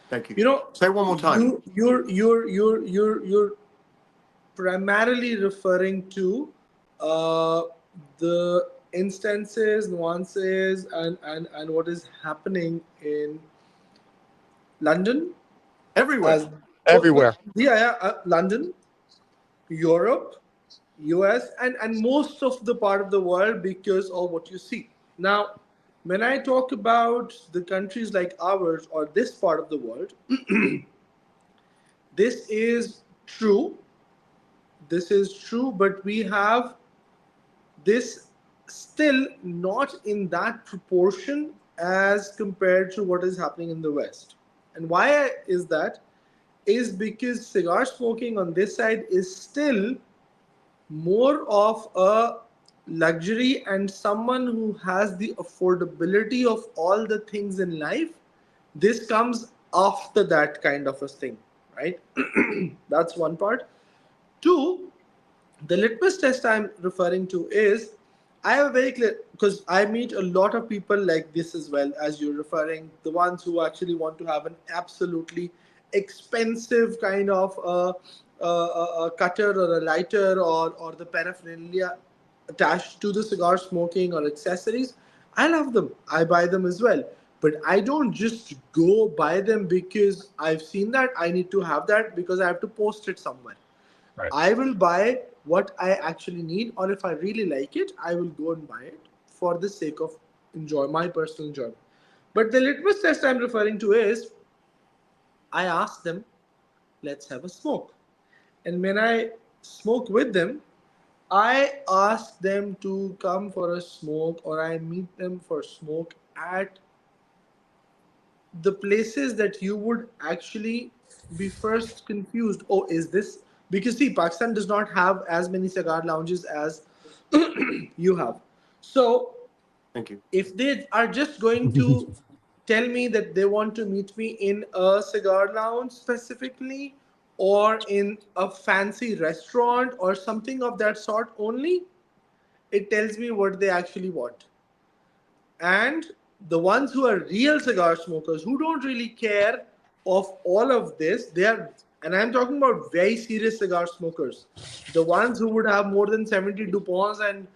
Thank you. You know, say one more time. You're primarily referring to the instances, nuances, and what is happening in London, Everywhere. Everywhere. London, Europe, US, and most of the part of the world, because of what you see. Now, when I talk about the countries like ours or this part of the world, this is true. This is true, but we have this still not in that proportion as compared to what is happening in the West. And why is that? Is because cigar smoking on this side is still more of a luxury, and someone who has the affordability of all the things in life, this comes after that kind of a thing, right? That's one part. Two, the litmus test I'm referring to is, I have a very clear, because I meet a lot of people like this as well, as you're referring, the ones who actually want to have an absolutely expensive kind of a cutter or a lighter or the paraphernalia attached to the cigar smoking or accessories. I love them. I buy them as well. But I don't just go buy them because I've seen that. I need to have that because I have to post it somewhere. Right. I will buy what I actually need, or if I really like it, I will go and buy it for the sake of my personal enjoyment. But the litmus test I'm referring to is, I ask them, let's have a smoke. And when I smoke with them, I ask them to come for a smoke, or I meet them for smoke at the places that you would actually be first confused. Oh, is this? Because see, Pakistan does not have as many cigar lounges as you have. So Thank you. if they are just going to tell me that they want to meet me in a cigar lounge specifically, or in a fancy restaurant or something of that sort only, it tells me what they actually want. And the ones who are real cigar smokers, who don't really care of all of this, and I'm talking about very serious cigar smokers, the ones who would have more than 70 DuPonts and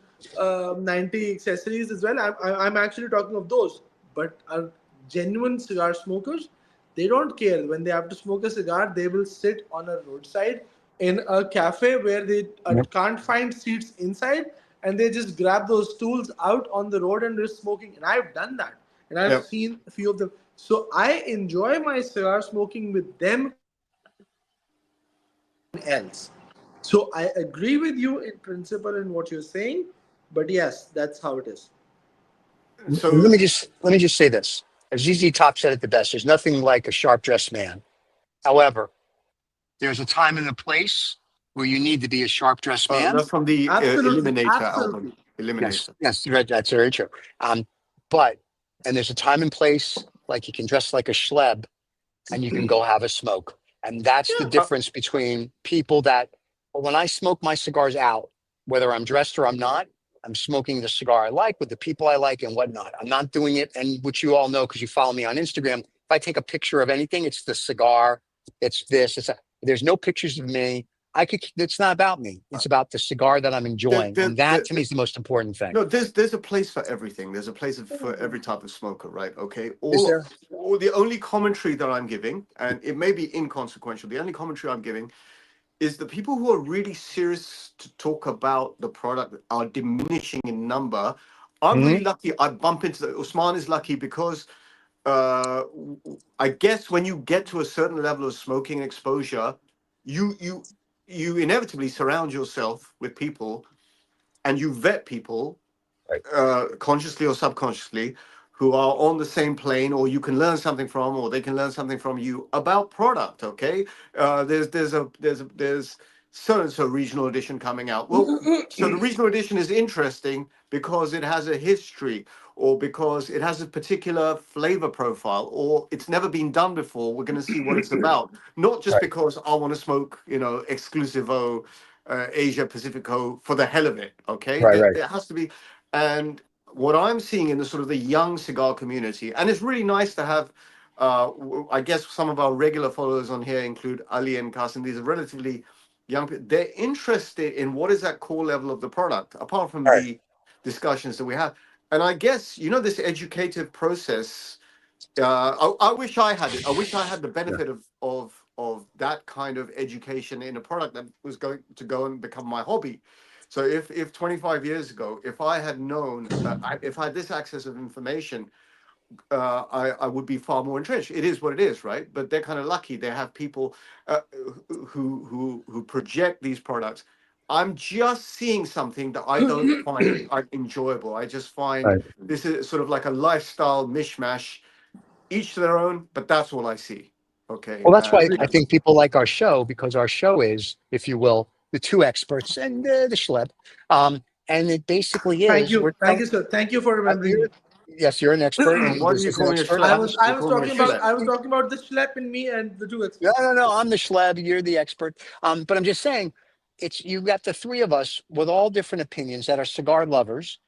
90 accessories as well. I'm actually talking of those, but are genuine cigar smokers. They don't care. When they have to smoke a cigar, they will sit on a roadside in a cafe where they can't find seats inside, and they just grab those stools out on the road and they're smoking. And I've done that, and I've seen a few of them. So I enjoy my cigar smoking with them else. So I agree with you in principle in what you're saying, but yes, that's how it is. So let me just say this. As ZZ Top said it the best, there's nothing like a sharp dressed man. However, there's a time and a place where you need to be a sharp dressed man. that's from the Eliminator album. Eliminator. Yes, that's very true. And there's a time and place, like you can dress like a schleb and you can go have a smoke. And that's the difference between people that, when I smoke my cigars out, whether I'm dressed or I'm not, I'm smoking the cigar I like with the people I like and whatnot. I'm not doing it, and which you all know because you follow me on Instagram. If I take a picture of anything, it's the cigar, it's this, there's no pictures of me. It's not about me. It's about the cigar that I'm enjoying. And that to me is the most important thing. No, there's a place for everything. There's a place for every type of smoker, right? Okay. Is there? All the only commentary that I'm giving, and it may be inconsequential, the only commentary I'm giving is the people who are really serious to talk about the product are diminishing in number. I'm really lucky. I bump into Usman is lucky because I guess when you get to a certain level of smoking exposure, you inevitably surround yourself with people and you vet people, consciously or subconsciously, who are on the same plane, or you can learn something from, or they can learn something from you about product. Okay, there's so and so regional edition coming out. Well, so the regional edition is interesting because it has a history, or because it has a particular flavor profile, or it's never been done before. We're going to see what it's about, not just because I want to smoke, exclusivo. Asia Pacifico for the hell of it. Okay, there has to be. And what I'm seeing in the sort of the young cigar community, and it's really nice to have, I guess some of our regular followers on here include Ali and Kasim. These are relatively young people. They're interested in what is that core level of the product, apart from the discussions that we have. And I guess, this educative process, I wish I had it. I wish I had the benefit of that kind of education in a product that was going to go and become my hobby. So if 25 years ago, if I had known, if I had this access of information, I would be far more entrenched. It is what it is, right? But they're kind of lucky. They have people who project these products. I'm just seeing something that I don't find enjoyable. I just find this is sort of like a lifestyle mishmash, each to their own, but that's all I see. Okay. Well, that's why I think people like our show, because our show is, if you will, the two experts and the schlep. And it basically is. Thank you, sir. Thank you for remembering. Yes, you're an expert. And Why do you call me a schlep? I was talking about the schlep in me and the two experts. No. I'm the schleb. You're the expert. But I'm just saying, you got the three of us with all different opinions that are cigar lovers.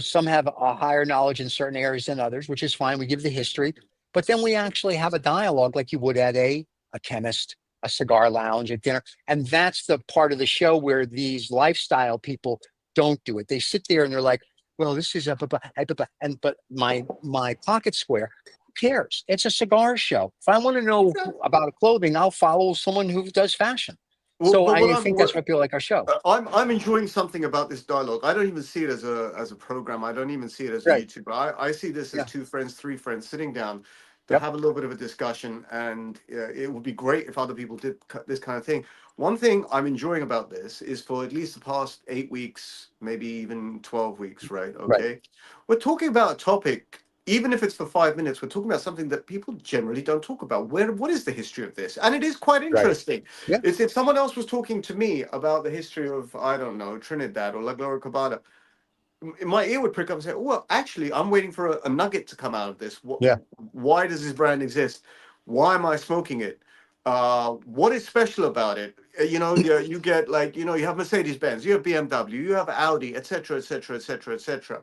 Some have a higher knowledge in certain areas than others, which is fine. We give the history. But then we actually have a dialogue like you would at a chemist, a cigar lounge, at dinner. And that's the part of the show where these lifestyle people don't do it. They sit there and they're like, well, this is but my pocket square, who cares? It's a cigar show. If I want to know about clothing, I'll follow someone who does fashion. So I think that's why people like our show. I'm enjoying something about this dialogue. I don't even see it as a program. I don't even see it as a YouTube. I see this as two friends, three friends sitting down to have a little bit of a discussion, and it would be great if other people did this kind of thing. One thing I'm enjoying about this is for at least the past 8 weeks, maybe even 12 weeks, right? Okay. We're talking about a topic, even if it's for 5 minutes, we're talking about something that people generally don't talk about. What is the history of this? And it is quite interesting. It's if someone else was talking to me about the history of, I don't know, Trinidad or La Gloria Cubana, my ear would prick up and say, well, actually, I'm waiting for a nugget to come out of this. Why does this brand exist? Why am I smoking it? What is special about it? You get you have Mercedes-Benz, you have BMW, you have Audi, etc., etc., etc., etc.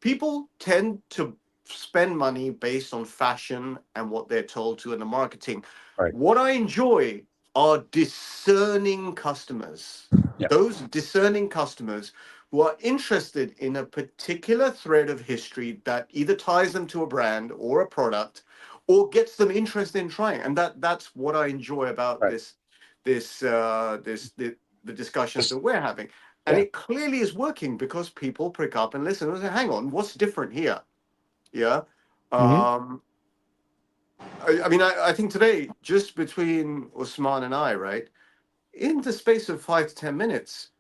People tend to spend money based on fashion and what they're told to in the marketing. What I enjoy are discerning customers. Those discerning customers who are interested in a particular thread of history that either ties them to a brand or a product, or gets them interested in trying. And that's what I enjoy about the discussions that we're having. And it clearly is working because people prick up and listen and say, hang on, what's different here? Yeah. I think today, just between Usman and I, right, in the space of 5 to 10 minutes,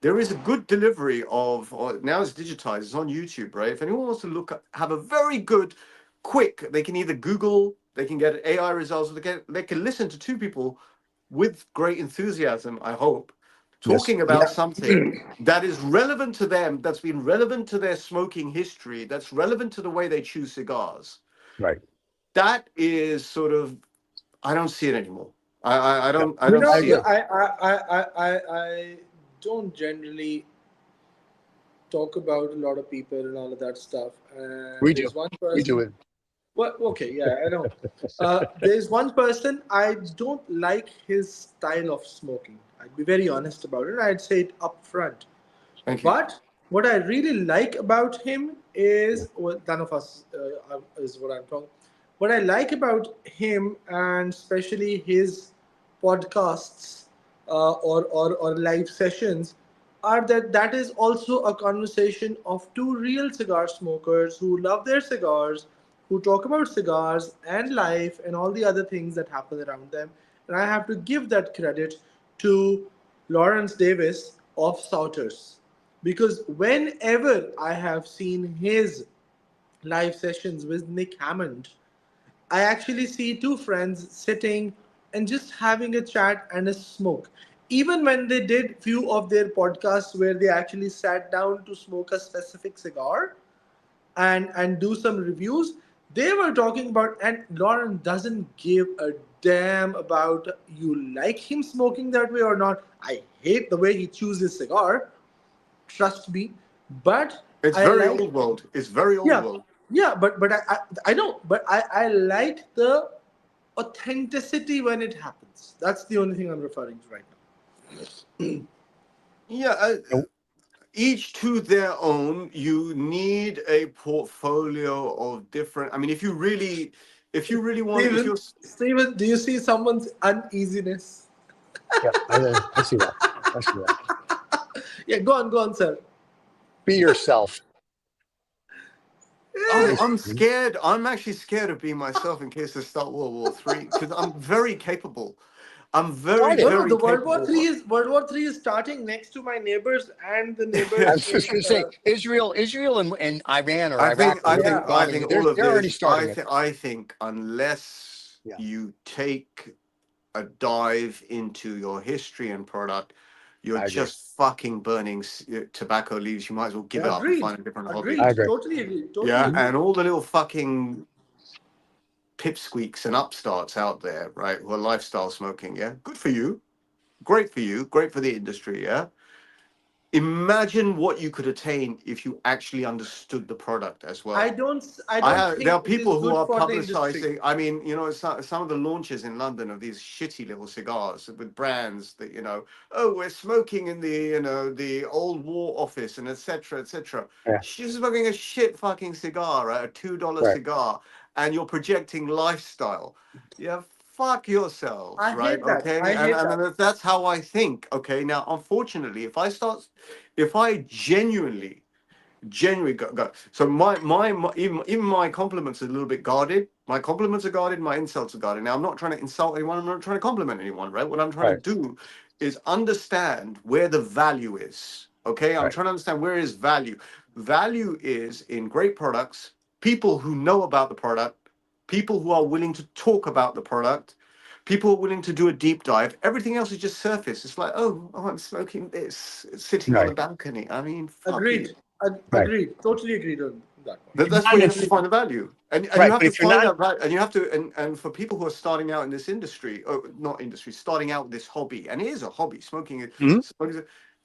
there is a good delivery of, now it's digitized, it's on YouTube, right? If anyone wants to have a very good, quick, they can either Google, they can get AI results, or they can listen to two people with great enthusiasm, I hope, talking about something that is relevant to them, that's been relevant to their smoking history, that's relevant to the way they choose cigars. That is sort of, I don't see it anymore. I don't see it. I don't generally talk about a lot of people and all of that stuff. We do. We do it. Well, okay, yeah, I know. There's one person, I don't like his style of smoking. I'd be very honest about it. I'd say it up front. Thank you. But what I really like about him is, well, none of us is what I'm talking. What I like about him, and especially his podcasts or live sessions, are that is also a conversation of two real cigar smokers who love their cigars, who talk about cigars and life and all the other things that happen around them. And I have to give that credit to Lawrence Davis of Souters, because whenever I have seen his live sessions with Nick Hammond, I actually see two friends sitting and just having a chat and a smoke. Even when they did few of their podcasts where they actually sat down to smoke a specific cigar and do some reviews, they were talking about, and Lauren doesn't give a damn about you like him smoking that way or not. I hate the way he chooses cigar, trust me, but It's I very like, old world. It's very old yeah, world. yeah, but I know, but I like the authenticity when it happens. That's the only thing I'm referring to right now. Yeah, each to their own. You need a portfolio of different. I mean, if you really want, if you're Steven, do you see someone's uneasiness? Yeah, I see that. I see that. Yeah, go on, sir. Be yourself. I'm scared. I'm actually scared of being myself in case they start World War III, because I'm very capable. I'm very, Started. No, very the World War capable. Three is starting next to my neighbors and the I neighbors. was just going to say Israel and Iran or I think, Iraq. Or whoever's Yeah. I bombing think you, all of they're already this. starting it. I think unless Yeah. you take a dive into your history and product, you're I agree. just fucking burning tobacco leaves. You might as well give it up and Agreed. find a different hobby. Agreed. I agree. Totally agree. Totally Yeah, agree. and all the little fucking pipsqueaks and upstarts out there, right, who are lifestyle smoking. Yeah, good for you. Great for you. Great for the industry. Yeah. Imagine what you could attain if you actually understood the product as well. I don't There think are it is people who good are for the industry. publicizing. I mean, some of the launches in London of these shitty little cigars with brands that, oh, we're smoking in the old war office and etc. etc. Yeah. She's smoking a shit fucking cigar, right? A $2 Right. cigar, and you're projecting lifestyle. Yeah, fuck yourselves, I right? hate that. Okay, I hate that. and that's how I think. Okay, now unfortunately, if I genuinely go. So even my compliments are a little bit guarded. My compliments are guarded. My insults are guarded. Now I'm not trying to insult anyone. I'm not trying to compliment anyone. Right. What I'm trying to do is understand where the value is. Okay. I'm trying to understand where is value. Value is in great products, people who know about the product, people who are willing to talk about the product, people are willing to do a deep dive. Everything else is just surface. It's like, oh, I'm smoking this, sitting on a balcony. I mean, fuck you. Agreed. Agreed. Totally agreed on that one. That's where you have to find the value, and you have but to if you're find not- that value, and you have to, and for people who are starting out in this industry, or not industry, starting out with this hobby, and it is a hobby, smoking.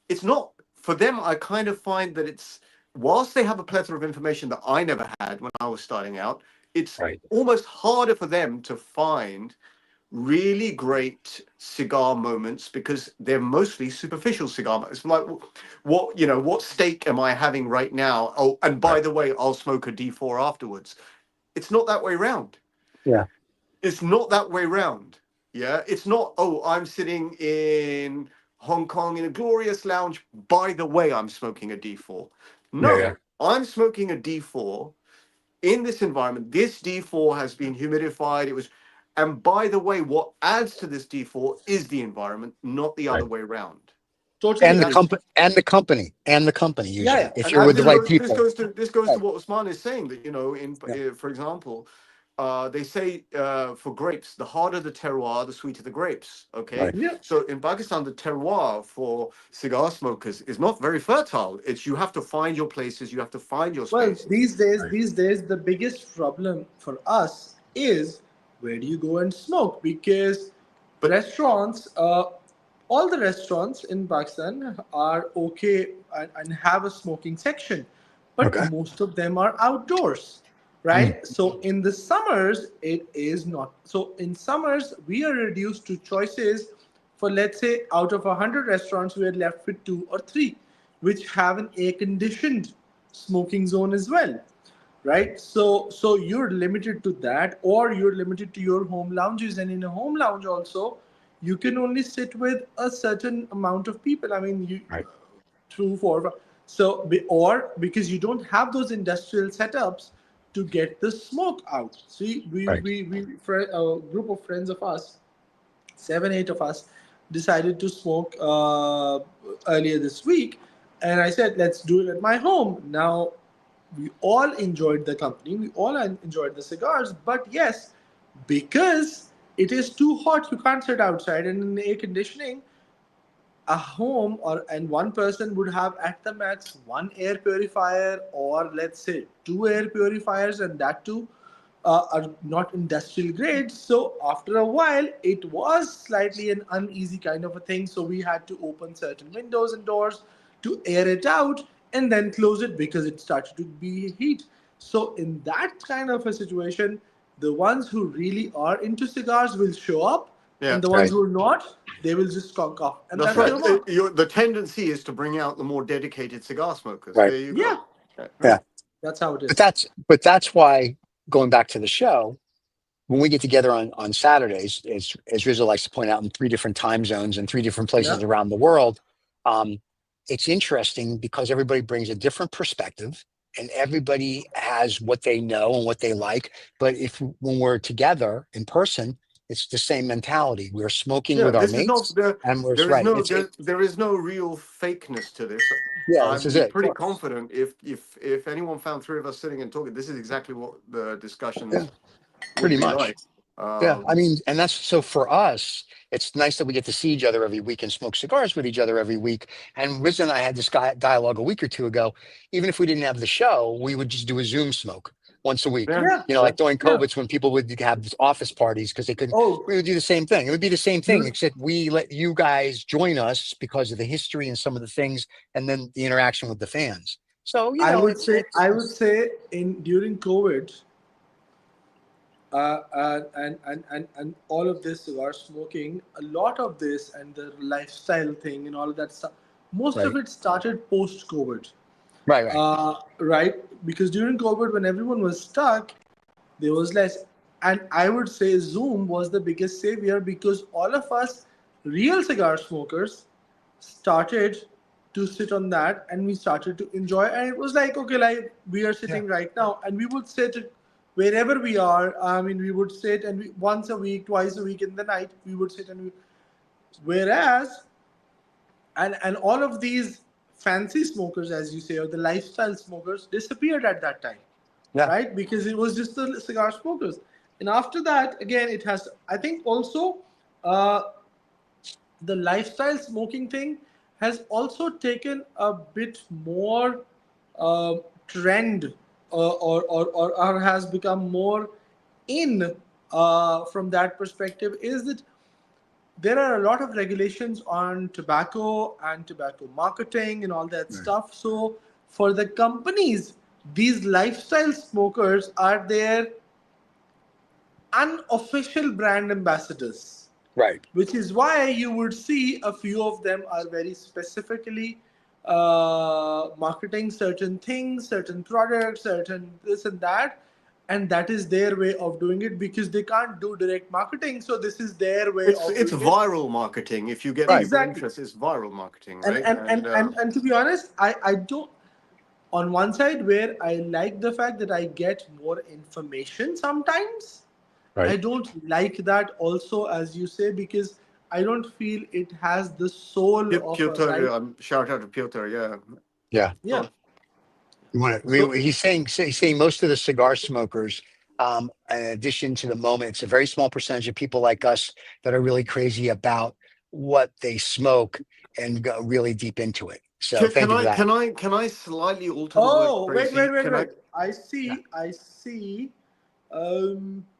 It's not for them. I kind of find that it's, whilst they have a plethora of information that I never had when I was starting out, it's almost harder for them to find really great cigar moments because they're mostly superficial cigar moments. Like, what steak am I having right now? Oh, and by the way, I'll smoke a D4 afterwards. It's not that way round. Yeah. It's not that way round. Yeah. It's not, oh, I'm sitting in Hong Kong in a glorious lounge. By the way, I'm smoking a D4. No, I'm smoking a D4 in this environment. This D4 has been humidified. And by the way, what adds to this D4 is the environment, not the other way around. Totally. And the company. Usually, Yeah. if And you're with the right This people. goes to what Usman is saying, that for example, they say for grapes, the harder the terroir, the sweeter the grapes. Okay, so in Pakistan, the terroir for cigar smokers is not very fertile. It's, you have to find your places, you have to find your space. Well, these days, the biggest problem for us is, where do you go and smoke? Because restaurants, all the restaurants in Pakistan are okay and have a smoking section, but most of them are outdoors, right? So in the summers, it is not. So in summers, we are reduced to choices for let's say out of 100 restaurants, we are left with 2 or 3, which have an air-conditioned smoking zone as well, right? So you're limited to that, or you're limited to your home lounges, and in a home lounge also, you can only sit with a certain amount of people. I mean, you Right. 2, 4, 5. So or because you don't have those industrial setups to get the smoke out. See, Right. a group of friends of us, 7, 8 of us, decided to smoke earlier this week, and I said, let's do it at my home. Now, we all enjoyed the company, we all enjoyed the cigars, but yes, because it is too hot, you can't sit outside, and in the air conditioning, a home and one person would have at the max 1 air purifier, or let's say 2 air purifiers, and that too are not industrial grade. So after a while, it was slightly an uneasy kind of a thing. So we had to open certain windows and doors to air it out and then close it because it started to be heat. So in that kind of a situation, the ones who really are into cigars will show up, Yeah. and the ones Right. who are not, they will just conk off. And That's that's right. normal. The tendency is to bring out the more dedicated cigar smokers. Right. There you Yeah, go. Yeah. that's how it But is. that's why, going back to the show, when we get together on Saturdays, as Rizzo likes to point out, in 3 different time zones and 3 different places Yeah. around the world, it's interesting because everybody brings a different perspective and everybody has what they know and what they like. But when we're together in person, it's the same mentality. We're smoking Yeah, with our this is not mates, and we're there is right. no there is no real fakeness to this. Yeah, this I'd is be it. pretty confident if anyone found 3 of us sitting and talking, this is exactly what the discussions Yeah, would pretty be much. like. Yeah, I mean, and that's so for us, it's nice that we get to see each other every week and smoke cigars with each other every week. And Riz and I had this dialogue a week or 2 ago. Even if we didn't have the show, we would just do a Zoom smoke once a week. Yeah, Yeah. You know, like during Yeah. COVID, when people would have these office parties because they couldn't, Oh, we would do the same thing. It would be the same thing, you- except we let you guys join us because of the history and some of the things, and then the interaction with the fans. So, you know, it's I would say in during COVID, and all of this cigar smoking, a lot of this and the lifestyle thing and all of that stuff, most of right, it started post COVID, right. right? Because during COVID, when everyone was stuck, there was less, and I would say Zoom was the biggest savior because all of us real cigar smokers started to sit on that, and we started to enjoy, and it was like, okay, like we are sitting right now, and we would sit wherever we are. I mean, we would sit, and once a week, twice a week in the night, we would sit, and whereas and all of these fancy smokers, as you say, or the lifestyle smokers, disappeared at that time, Yeah. right? Because it was just the cigar smokers. And after that, again, it has, I think also, uh, the lifestyle smoking thing has also taken a bit more trend, or has become more in, from that perspective, is that there are a lot of regulations on tobacco and tobacco marketing and all that stuff. So for the companies, these lifestyle smokers are their unofficial brand ambassadors, Right. which is why you would see a few of them are very specifically marketing certain things, certain products, certain this and that. And that is their way of doing it because they can't do direct marketing. So this is their way it's of it's doing it. viral marketing. If you get Right. people Exactly. interested, it's viral marketing, And right? and to be honest, I don't, on one side where I like the fact that I get more information sometimes, Right. I don't like that also, as you say, because I don't feel it has the soul of a Piotr, right. shout out to Piotr. Yeah. Yeah. Yeah. So He's saying most of the cigar smokers, in addition to the moment, it's a very small percentage of people like us that are really crazy about what they smoke and go really deep into it. So thank you for that. Can I slightly alter the word oh crazy? Can I? wait. I see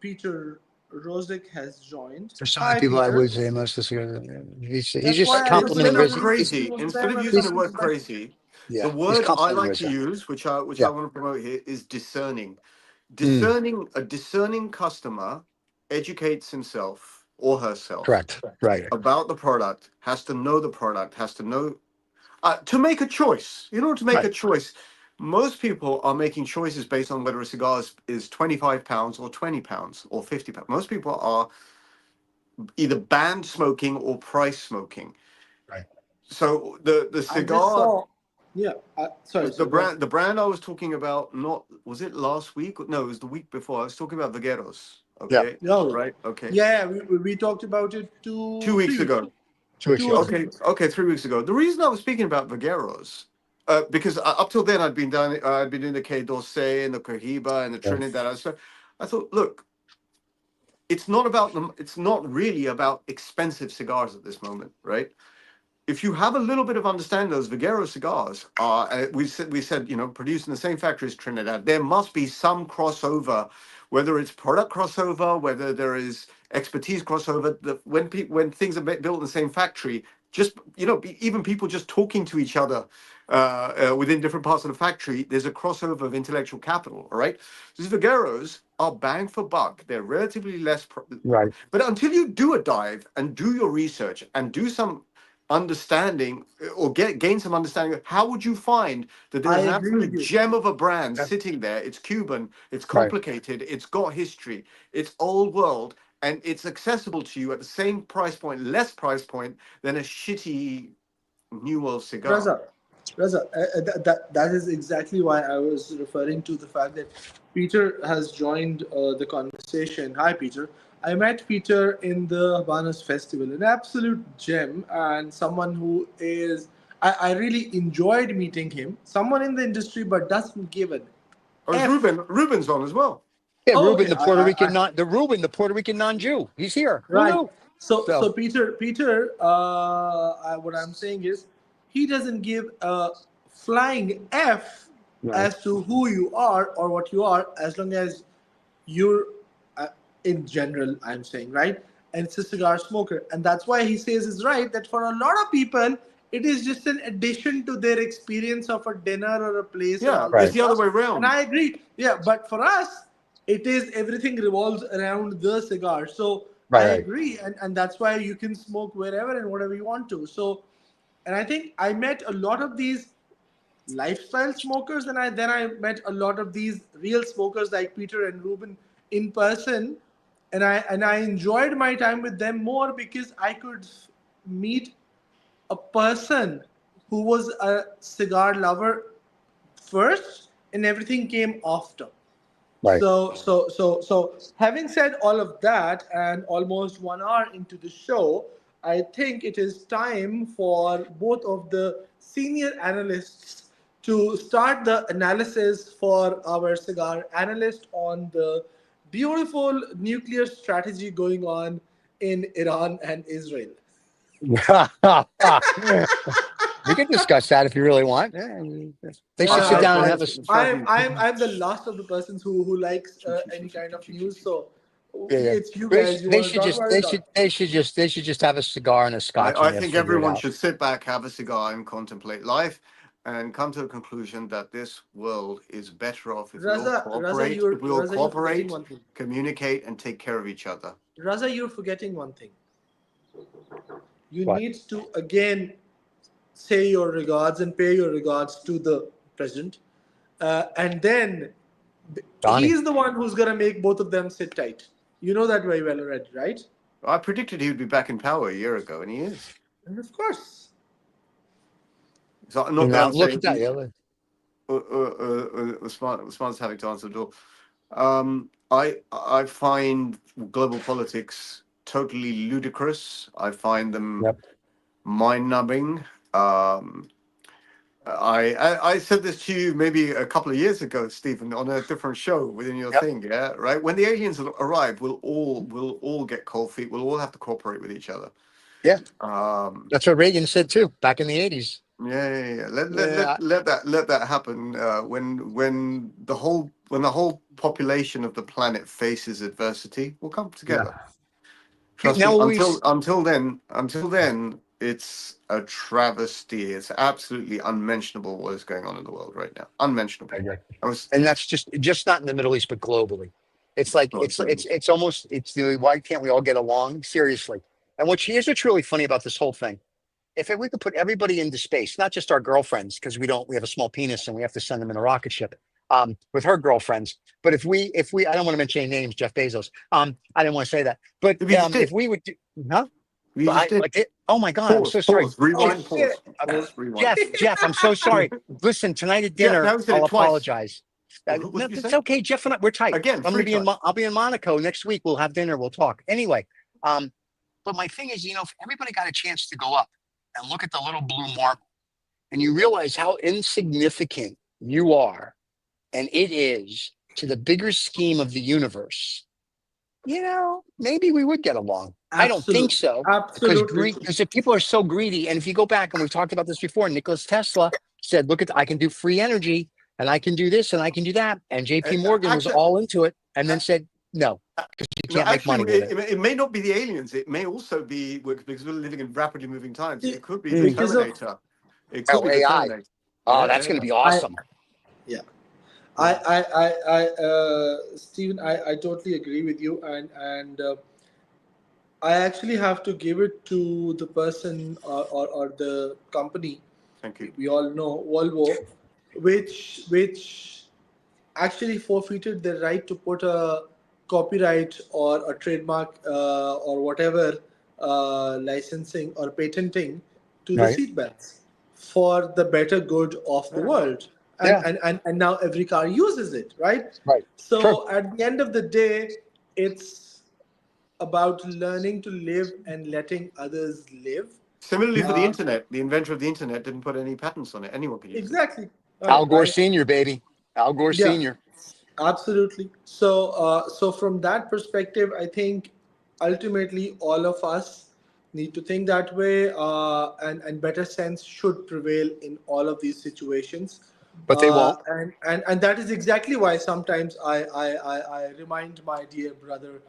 Peter Rosick has joined. For some of the Hi people, I Peter. would say most of the cigars, he's That's just why I was Instead complimenting of saying Rizzy. crazy, instead of using the word crazy, the He's word I complimenting like to Rizzy. use, which I Yeah. want to promote here, is discerning. Mm. A discerning customer educates himself or herself Correct. Right. about the product, has to know the product, has to know to make a choice. In order to make Right. a choice, most people are making choices based on whether a cigar is 25 pounds or 20 pounds or 50 pounds. Most people are either banned smoking or price smoking. Right. So the I just cigar, saw. Yeah. Sorry. the brand I was talking about, not was it last week? No, it was the week before. I was talking about Vagueros. Yeah. Okay, No. right? Okay, Yeah. We talked about it 2 weeks 3 weeks ago. 2 weeks Two ago. or three. Okay, 3 weeks ago. The reason I was speaking about Vagueros, because up till then I'd been doing the K Dorsey and the Cohiba and the Yeah. Trinidad. So I thought, look, it's not about them. It's not really about expensive cigars at this moment, right? If you have a little bit of understanding, those Vaguero cigars are, we said, produced in the same factory as Trinidad. There must be some crossover, whether it's product crossover, whether there is expertise crossover. When things are built in the same factory, just even people just talking to each other within different parts of the factory, there's a crossover of intellectual capital. All right, these Vagueros are bang for buck. They're relatively less, Right. but until you do a dive and do your research and do some understanding or gain some understanding of how would you find that there's I an agree with absolute you. gem of a brand Yeah. sitting there. It's Cuban, it's Right. complicated, it's got history, it's old world, and it's accessible to you at the same price point, less price point than a shitty new world cigar. Raza, that is exactly why I was referring to the fact that Peter has joined the conversation. Hi, Peter. I met Peter in the Habanos Festival, an absolute gem, and someone who is. I really enjoyed meeting him. Someone in the industry, but doesn't give an Oh, it's F. Ruben's on as well. Yeah. Oh, Ruben, okay. the Puerto Rican the Puerto Rican non-Jew. He's here. Who Right. knew? So Peter, what I'm saying is, he doesn't give a flying F Right. as to who you are or what you are, as long as you're, in general, I'm saying, right? And it's a cigar smoker, and that's why he says is right that for a lot of people, it is just an addition to their experience of a dinner or a place and Yeah, all Right. it's that the other stuff. way around. And I agree. Yeah, but for us, it is everything revolves around the cigar. So I Right. agree, and that's why you can smoke wherever and whatever you want to. So, and I think I met a lot of these lifestyle smokers, and I met a lot of these real smokers like Peter and Ruben in person, and I enjoyed my time with them more because I could meet a person who was a cigar lover first, and everything came after. Right. So having said all of that, and almost 1 hour into the show, I think it is time for both of the senior analysts to start the analysis for our cigar analyst on the beautiful nuclear strategy going on in Iran and Israel. We can discuss that if you really want. Yeah, they should sit Yeah, down and have a. I'm the last of the persons who likes any kind of news. So Yeah, yeah. it's you guys. You They want to should talk just. about They it? should. They should just have a cigar and a scotch, I and they'll think figure it everyone out. should sit back, have a cigar, and contemplate life, and come to the conclusion that this world is better off if we all Raza, cooperate, you're forgetting one thing. communicate, and take care of each other. Raza, you're forgetting one thing. You What? need to again say your regards and pay your regards to the president, and then Donnie. he's the one who's gonna make both of them sit tight. You know that very well already, right? I predicted he would be back in power a year ago, and he is. And of course. So I'm And not down look at saying that. Yeah. Usman's having to answer the door. I find global politics totally ludicrous. I find them Yep. mind-numbing. I said this to you maybe a couple of years ago, Stephen, on a different show within your Yep. thing. Yeah, right. When the aliens arrive, we'll all get cold feet. We'll all have to cooperate with each other. Yeah. Um, That's what Reagan said too, back in the 80s. yeah. Yeah. Let that happen when the whole population of the planet faces adversity. We'll come together. Trust Now me. we. Until then, it's a travesty. It's absolutely unmentionable what is going on in the world right now. Unmentionable. I agree. I was And that's just not in the Middle East, but globally. It's like Oh, goodness. it's almost it's the why can't we all get along? Seriously. And here's what's really funny about this whole thing. If we could put everybody into space, not just our girlfriends, because we have a small penis and we have to send them in a rocket ship, with her girlfriends. But if we I don't want to mention any names, Jeff Bezos. I didn't want to say that. But We just did. if we would do, huh? We just did. Oh my God, I'm so sorry. Pause. Rewind. Oh, shit. Pause. Rewind. Jeff, I'm so sorry. Listen, tonight at dinner, now we said it I'll twice. apologize. What No, did you it's say? okay. Jeff and I, we're tight. Again, I'm going to be free I'll be in Monaco next week. We'll have dinner. We'll talk. Anyway, but my thing is, if everybody got a chance to go up and look at the little blue marble, and you realize how insignificant you are, and it is to the bigger scheme of the universe, maybe we would get along. I don't think so. Absolutely. Because if people are so greedy, and if you go back, and we've talked about this before, Nicholas Tesla said, look, I can do free energy, and I can do this, and I can do that. And JP Morgan was all into it, and then said, no, because you can't make money with it. It may not be the aliens. It may also be, because we're living in rapidly moving times, it could be the Because of- Terminator. It could be the AI. Terminator. Oh, that's going to be awesome. Stephen, I totally agree with you, and I actually have to give it to the person or the company. Thank you. We all know Volvo, which actually forfeited the right to put a copyright or a trademark or whatever licensing or patenting to the Right. seatbelts for the better good of the world. And now every car uses it, right? Right. So True. at the end of the day, it's about learning to live and letting others live. Similarly for the internet, the inventor of the internet didn't put any patents on it. Anyone could use Exactly. Al Gore Right? Sr., baby. Al Gore Yeah. Sr. Absolutely. So from that perspective, I think ultimately all of us need to think that way, and better sense should prevail in all of these situations. But they won't. And that is exactly why sometimes I remind my dear brother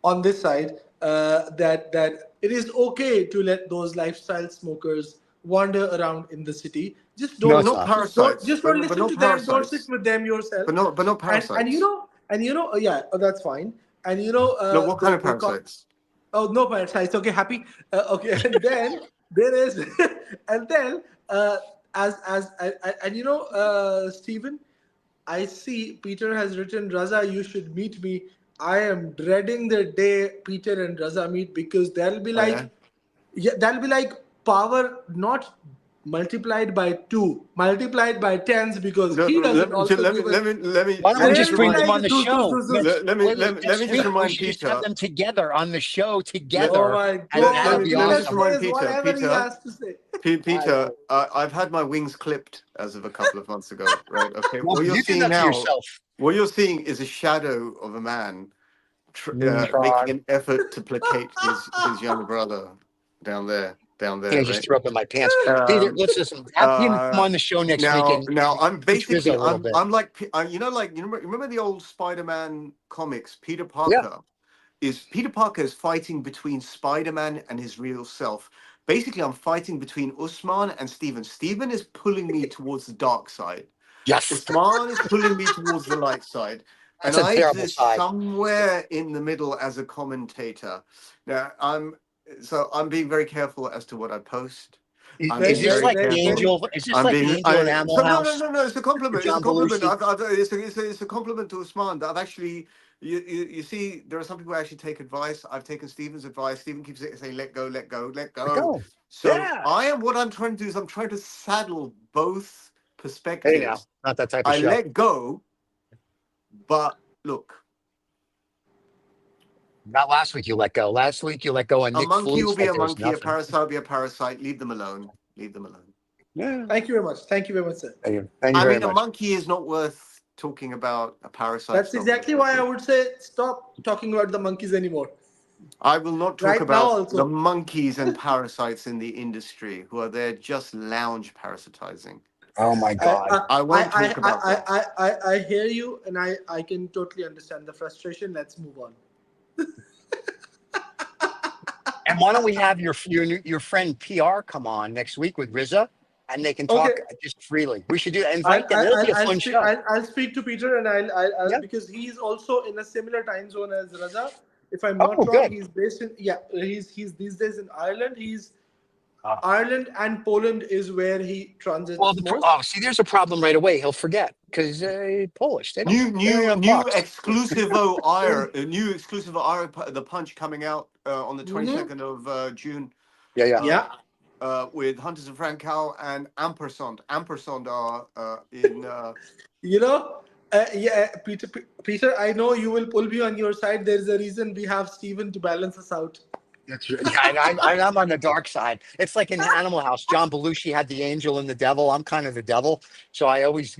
on this side that it is okay to let those lifestyle smokers wander around in the city. Just No, don't it's Not not. parasites. just but don't listen not to them. Don't parasites. sit with them yourself. But not parasites. That's fine. And No, what kind of parasites? no parasites. Okay, happy. Okay, and then there is, and then Stephen, I see Peter has written, Raza, you should meet me. I am dreading the day Peter and Raza meet, because that'll be like, that'll be like power not multiplied by 2, multiplied by tens, because he doesn't also give us. Let me. Why don't we just bring Like them on the do, show? do, do, do. Let me just We remind should just Peter. have them together on the show Oh together. my And God! that'll be let me just awesome. remind Says Peter, whatever he Peter. has to say. Peter, I've had my wings clipped as of a couple of months ago, right? Okay. Well, What you're you did seeing that to now, yourself. what you're seeing is a shadow of a man God. making an effort to placate his younger brother down there, I just right? threw up in my pants. Peter, let's listen. Have him come on the show next week. Now I'm teach Rizzo basically a little bit. I'm like remember the old Spider-Man comics? Peter Parker is fighting between Spider-Man and his real self. Basically, I'm fighting between Usman and Steven. Steven is pulling me towards the dark side. Yes. Usman is pulling me towards the light side. That's And a I terrible exist side. somewhere in the middle as a commentator. Now I'm being very careful as to what I post. I'm Is being this very like the careful. angel? Is this I'm like being, the angel in Animal no, House? no. It's a compliment. It's a John compliment. Belushi? It's a compliment to Usman. That I've actually, you see, there are some people who actually take advice. I've taken Stephen's advice. Stephen keeps saying, "Let go, let go, let go." Go. So Yeah. what I'm trying to do is I'm trying to saddle both perspectives. Hey now, not that type of I show. let go, but look, Not last week you let go. Last week you let go and a Nick monkey will Foose be like a there was monkey. A nothing. parasite will be a parasite. Leave them alone. Leave them alone. Yeah. Thank you very much. Thank you very much, sir. Thank you I very mean, a much. monkey is not worth talking about. A parasite. That's exactly why I would say stop talking about the monkeys anymore. I will not talk Right now about also. the monkeys and parasites in the industry who are there just lounge parasitizing. Oh my God. I won't talk about that. I hear you, and I can totally understand the frustration. Let's move on. And why don't we have your friend PR come on next week with Rizza, and they can talk Okay. just freely. We should do that. Invite them. It'll be a fun show. I'll speak to Peter, and I'll Yeah. because he's also in a similar time zone as Raza. If I'm Oh, not wrong, good. he's based in he's these days in Ireland. He's Ah. Ireland and Poland is where he transits Well, most. see, there's a problem right away. He'll forget because Polish. They don't. New exclusive the punch coming out on the 22nd of June. Yeah. With Hunters and Francow and Ampersand. Ampersand are in. Peter, I know you will pull me on your side. There's a reason we have Steven to balance us out. That's right. Yeah, I'm on the dark side. It's like in Animal House. John Belushi had the angel and the devil. I'm kind of the devil. So I always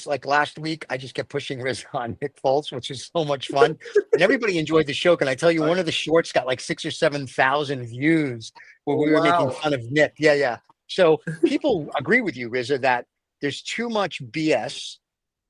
like last week, I just kept pushing Riz on Nick Foles, which is so much fun. And everybody enjoyed the show. Can I tell you, one of the shorts got like 6,000 or 7,000 views where we were making fun of Nick. Yeah. So people agree with you, Rizza, that there's too much BS.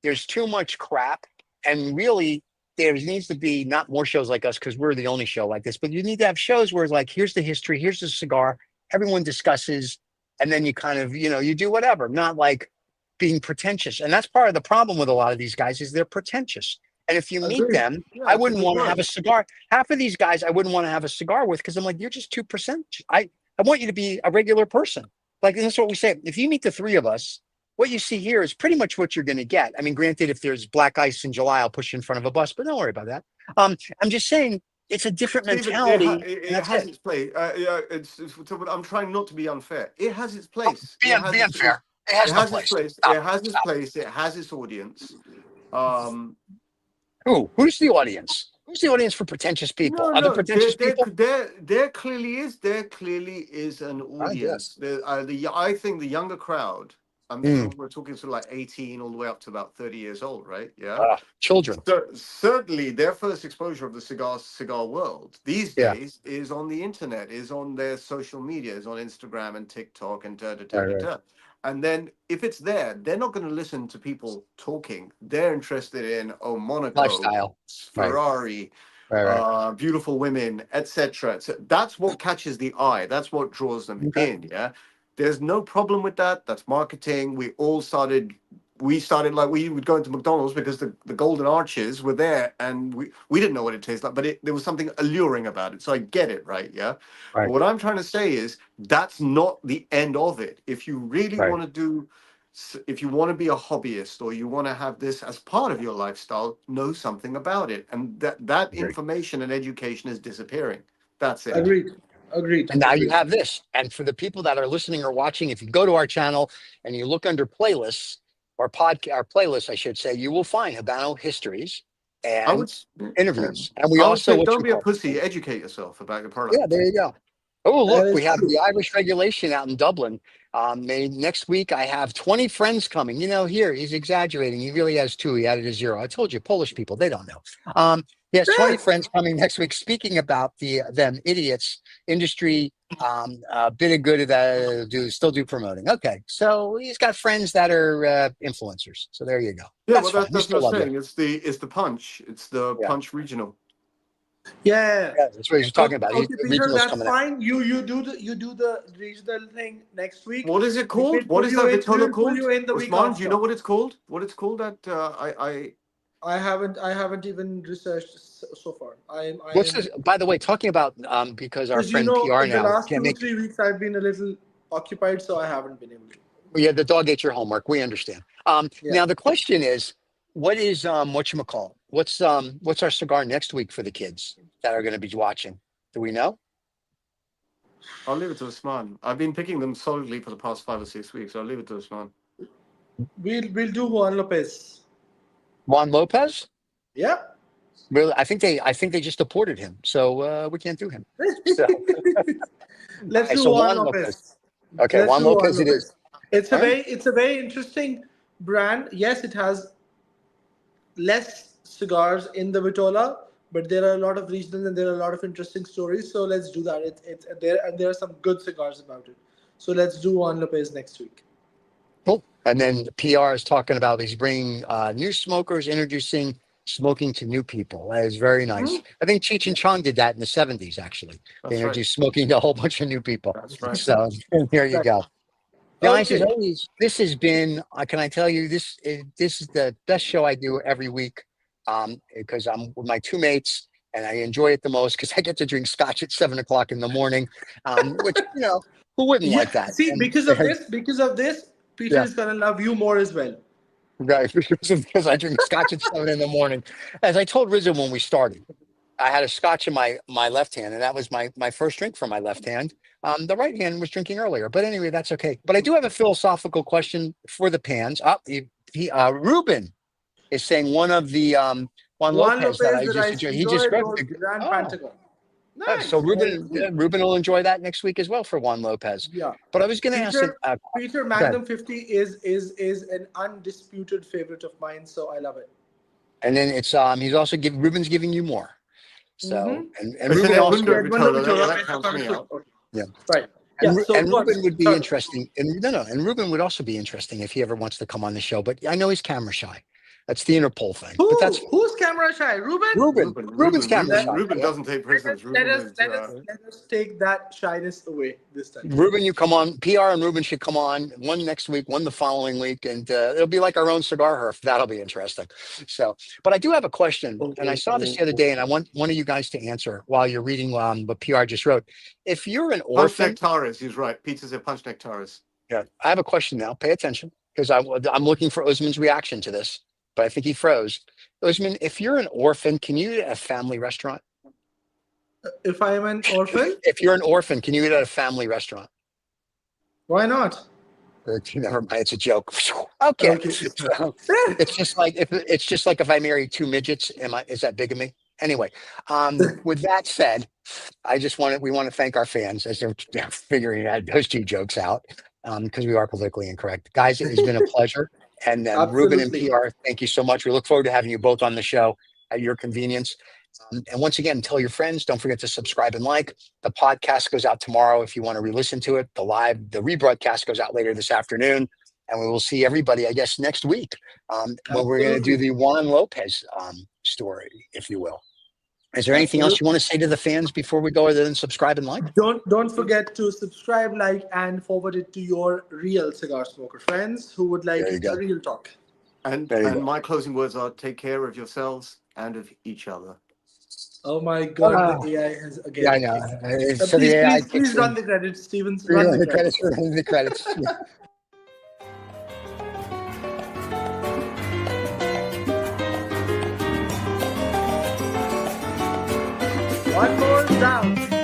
There's too much crap. And really, there needs to be not more shows like us because we're the only show like this, but you need to have shows where it's like, here's the history, here's the cigar, everyone discusses, and then you kind of, you do whatever, not like being pretentious. And that's part of the problem with a lot of these guys is they're pretentious. And if you meet them, I wouldn't want to have a cigar. Half of these guys I wouldn't want to have a cigar with because I'm like, you're just 2%. I want you to be a regular person. Like, that's what we say. If you meet the three of us, what you see here is pretty much what you're going to get. I mean, granted, if there's black ice in July, I'll push you in front of a bus, but don't worry about that. I'm just saying it's a different mentality. It has its place. I'm trying not to be unfair. It has its place. Be unfair. It has no place. It has its place. It has its audience. Who's the audience? Who's the audience for pretentious people? Other pretentious people? There clearly is an audience. I think the younger crowd. We're talking sort of like 18 all the way up to about 30 years old, right? Yeah. Children. Certainly, their first exposure of the cigar world these days is on the internet, is on their social media, is on Instagram and TikTok and da. And then if it's there, they're not going to listen to people talking. They're interested in Monaco, lifestyle, Ferrari, beautiful women, etc. So that's what catches the eye. That's what draws them in. Yeah. There's no problem with that. That's marketing. We started like we would go into McDonald's because the golden arches were there and we didn't know what it tasted like, but there was something alluring about it. So I get it, right? Yeah. Right. But what I'm trying to say is that's not the end of it. If you really want to if you want to be a hobbyist or you want to have this as part of your lifestyle, know something about it. And that information and education is disappearing. That's it. Agreed. And now you have this. And for the people that are listening or watching, if you go to our channel and you look under playlists or playlists, I should say, you will find Habano histories and interviews. And we also don't be a pussy. Educate yourself about your product. Yeah, there you go. Oh, look, we have the Irish regulation out in Dublin. Next week, I have 20 friends coming. Here, he's exaggerating. He really has 2. He added a 0. I told you, Polish people, they don't know. He has 20 friends coming next week speaking about them idiots, industry, bit of good that still do promoting. Okay, so he's got friends that are influencers. So there you go. Yeah, that's what I'm saying. It's the punch. It's the punch regional. Yeah, that's what he's talking about. Okay, Peter, that's fine. Out. You do the regional thing next week. What is it called? What is that Vitola called? Usman, do you know what it's called? What it's called? I haven't even researched so far. What's this? By the way, talking about because our friend PR now. The last 2-3 weeks I've been a little occupied, so I haven't been able to. Yeah, the dog ate your homework. We understand. Now the question is, what is whatchamacallit? What's our cigar next week for the kids that are going to be watching? Do we know? I'll leave it to Usman. I've been picking them solidly for the past 5 or 6 weeks. So I'll leave it to Usman. We'll do Juan Lopez. Juan Lopez? Yeah. Really, I think they just deported him, so we can't do him. So. Let's do Juan Lopez. Okay, Juan Lopez it is. It's a very interesting brand. Yes, it has less cigars in the Vitola, but there are a lot of regionals and there are a lot of interesting stories. So let's do that. It's there, and there are some good cigars about it. So let's do Juan Lopez next week. Cool. And then PR is talking about he's bringing new smokers, introducing smoking to new people. That is very nice. Mm-hmm. I think Cheech and Chong did that in the 70s, actually. They introduced smoking to a whole bunch of new people. That's right. So here you go. Guys, as Okay. always, this has been, can I tell you, this is the best show I do every week because I'm with my two mates and I enjoy it the most because I get to drink scotch at 7 o'clock in the morning, which, who wouldn't Yeah. like that? See, And, because of this, Peter Yeah. is gonna love you more as well. right, because I drink scotch at 7 in the morning. As I told Rizzo when we started, I had a scotch in my left hand, and that was my first drink from my left hand. The right hand was drinking earlier, but anyway, that's okay. But I do have a philosophical question for the pans. Ruben is saying one of the Juan Juan Lopez that Lopez I that just I enjoyed. He just enjoyed grabbed was the Grand oh. Pentagon. Nice. So Very Ruben, cool. Ruben will enjoy that next week as well for Juan Lopez. Yeah. But I was going to ask it. Peter Magnum 50 is an undisputed favorite of mine, so I love it. And then it's he's also Ruben's giving you more. So and It's Ruben an also Edmundo Vitola, Vitola, that counts me out. yeah. Right. Yeah. And But Ruben would be sorry. interesting. And and Ruben would also be interesting if he ever wants to come on the show. But I know he's camera shy. That's the Interpol thing. But that's Who's camera shy? Ruben? Ruben's camera shy. Ruben doesn't take prisoners. Let Ruben us take that shyness away this time. Ruben, you come on. PR and Ruben should come on. One next week, one the following week, and it'll be like our own cigar herf. That'll be interesting. So, but I do have a question, and I saw this the other day, and I want one of you guys to answer while you're reading what PR just wrote. If you're an Punch orphan, Nectaris, he's right. Peter said Punch Nectaris. yeah, I have a question now. Pay attention because I'm looking for Usman's reaction to this. But I think he froze. Usman, if you're an orphan, can you eat at a family restaurant? If I am an orphan, If you're an orphan, can you eat at a family restaurant? why not? Never mind, it's a joke. Okay. Okay. So, it's just like if I marry two midgets, is that bigamy? Anyway, with that said, we want to thank our fans as they're figuring those two jokes out because we are politically incorrect. Guys, it has been a pleasure. And Ruben and Absolutely. PR, thank you so much. We look forward to having you both on the show at your convenience. And once again, tell your friends. Don't forget to subscribe and like. The podcast goes out tomorrow if you want to re-listen to it. The rebroadcast goes out later this afternoon. And we will see everybody, I guess, next week when we're going to do the Juan Lopez story, if you will. Is there anything else you want to say to the fans before we go other than subscribe and like? Don't forget to subscribe, like, and forward it to your real cigar smoker friends who would like a real talk. And my closing words are: take care of yourselves and of each other. Oh my God, the AI has again. Yeah, I know. So Please, the AI please run the credits, Stevens. Run Run the the credits. credits. The credits. Yeah. One more down.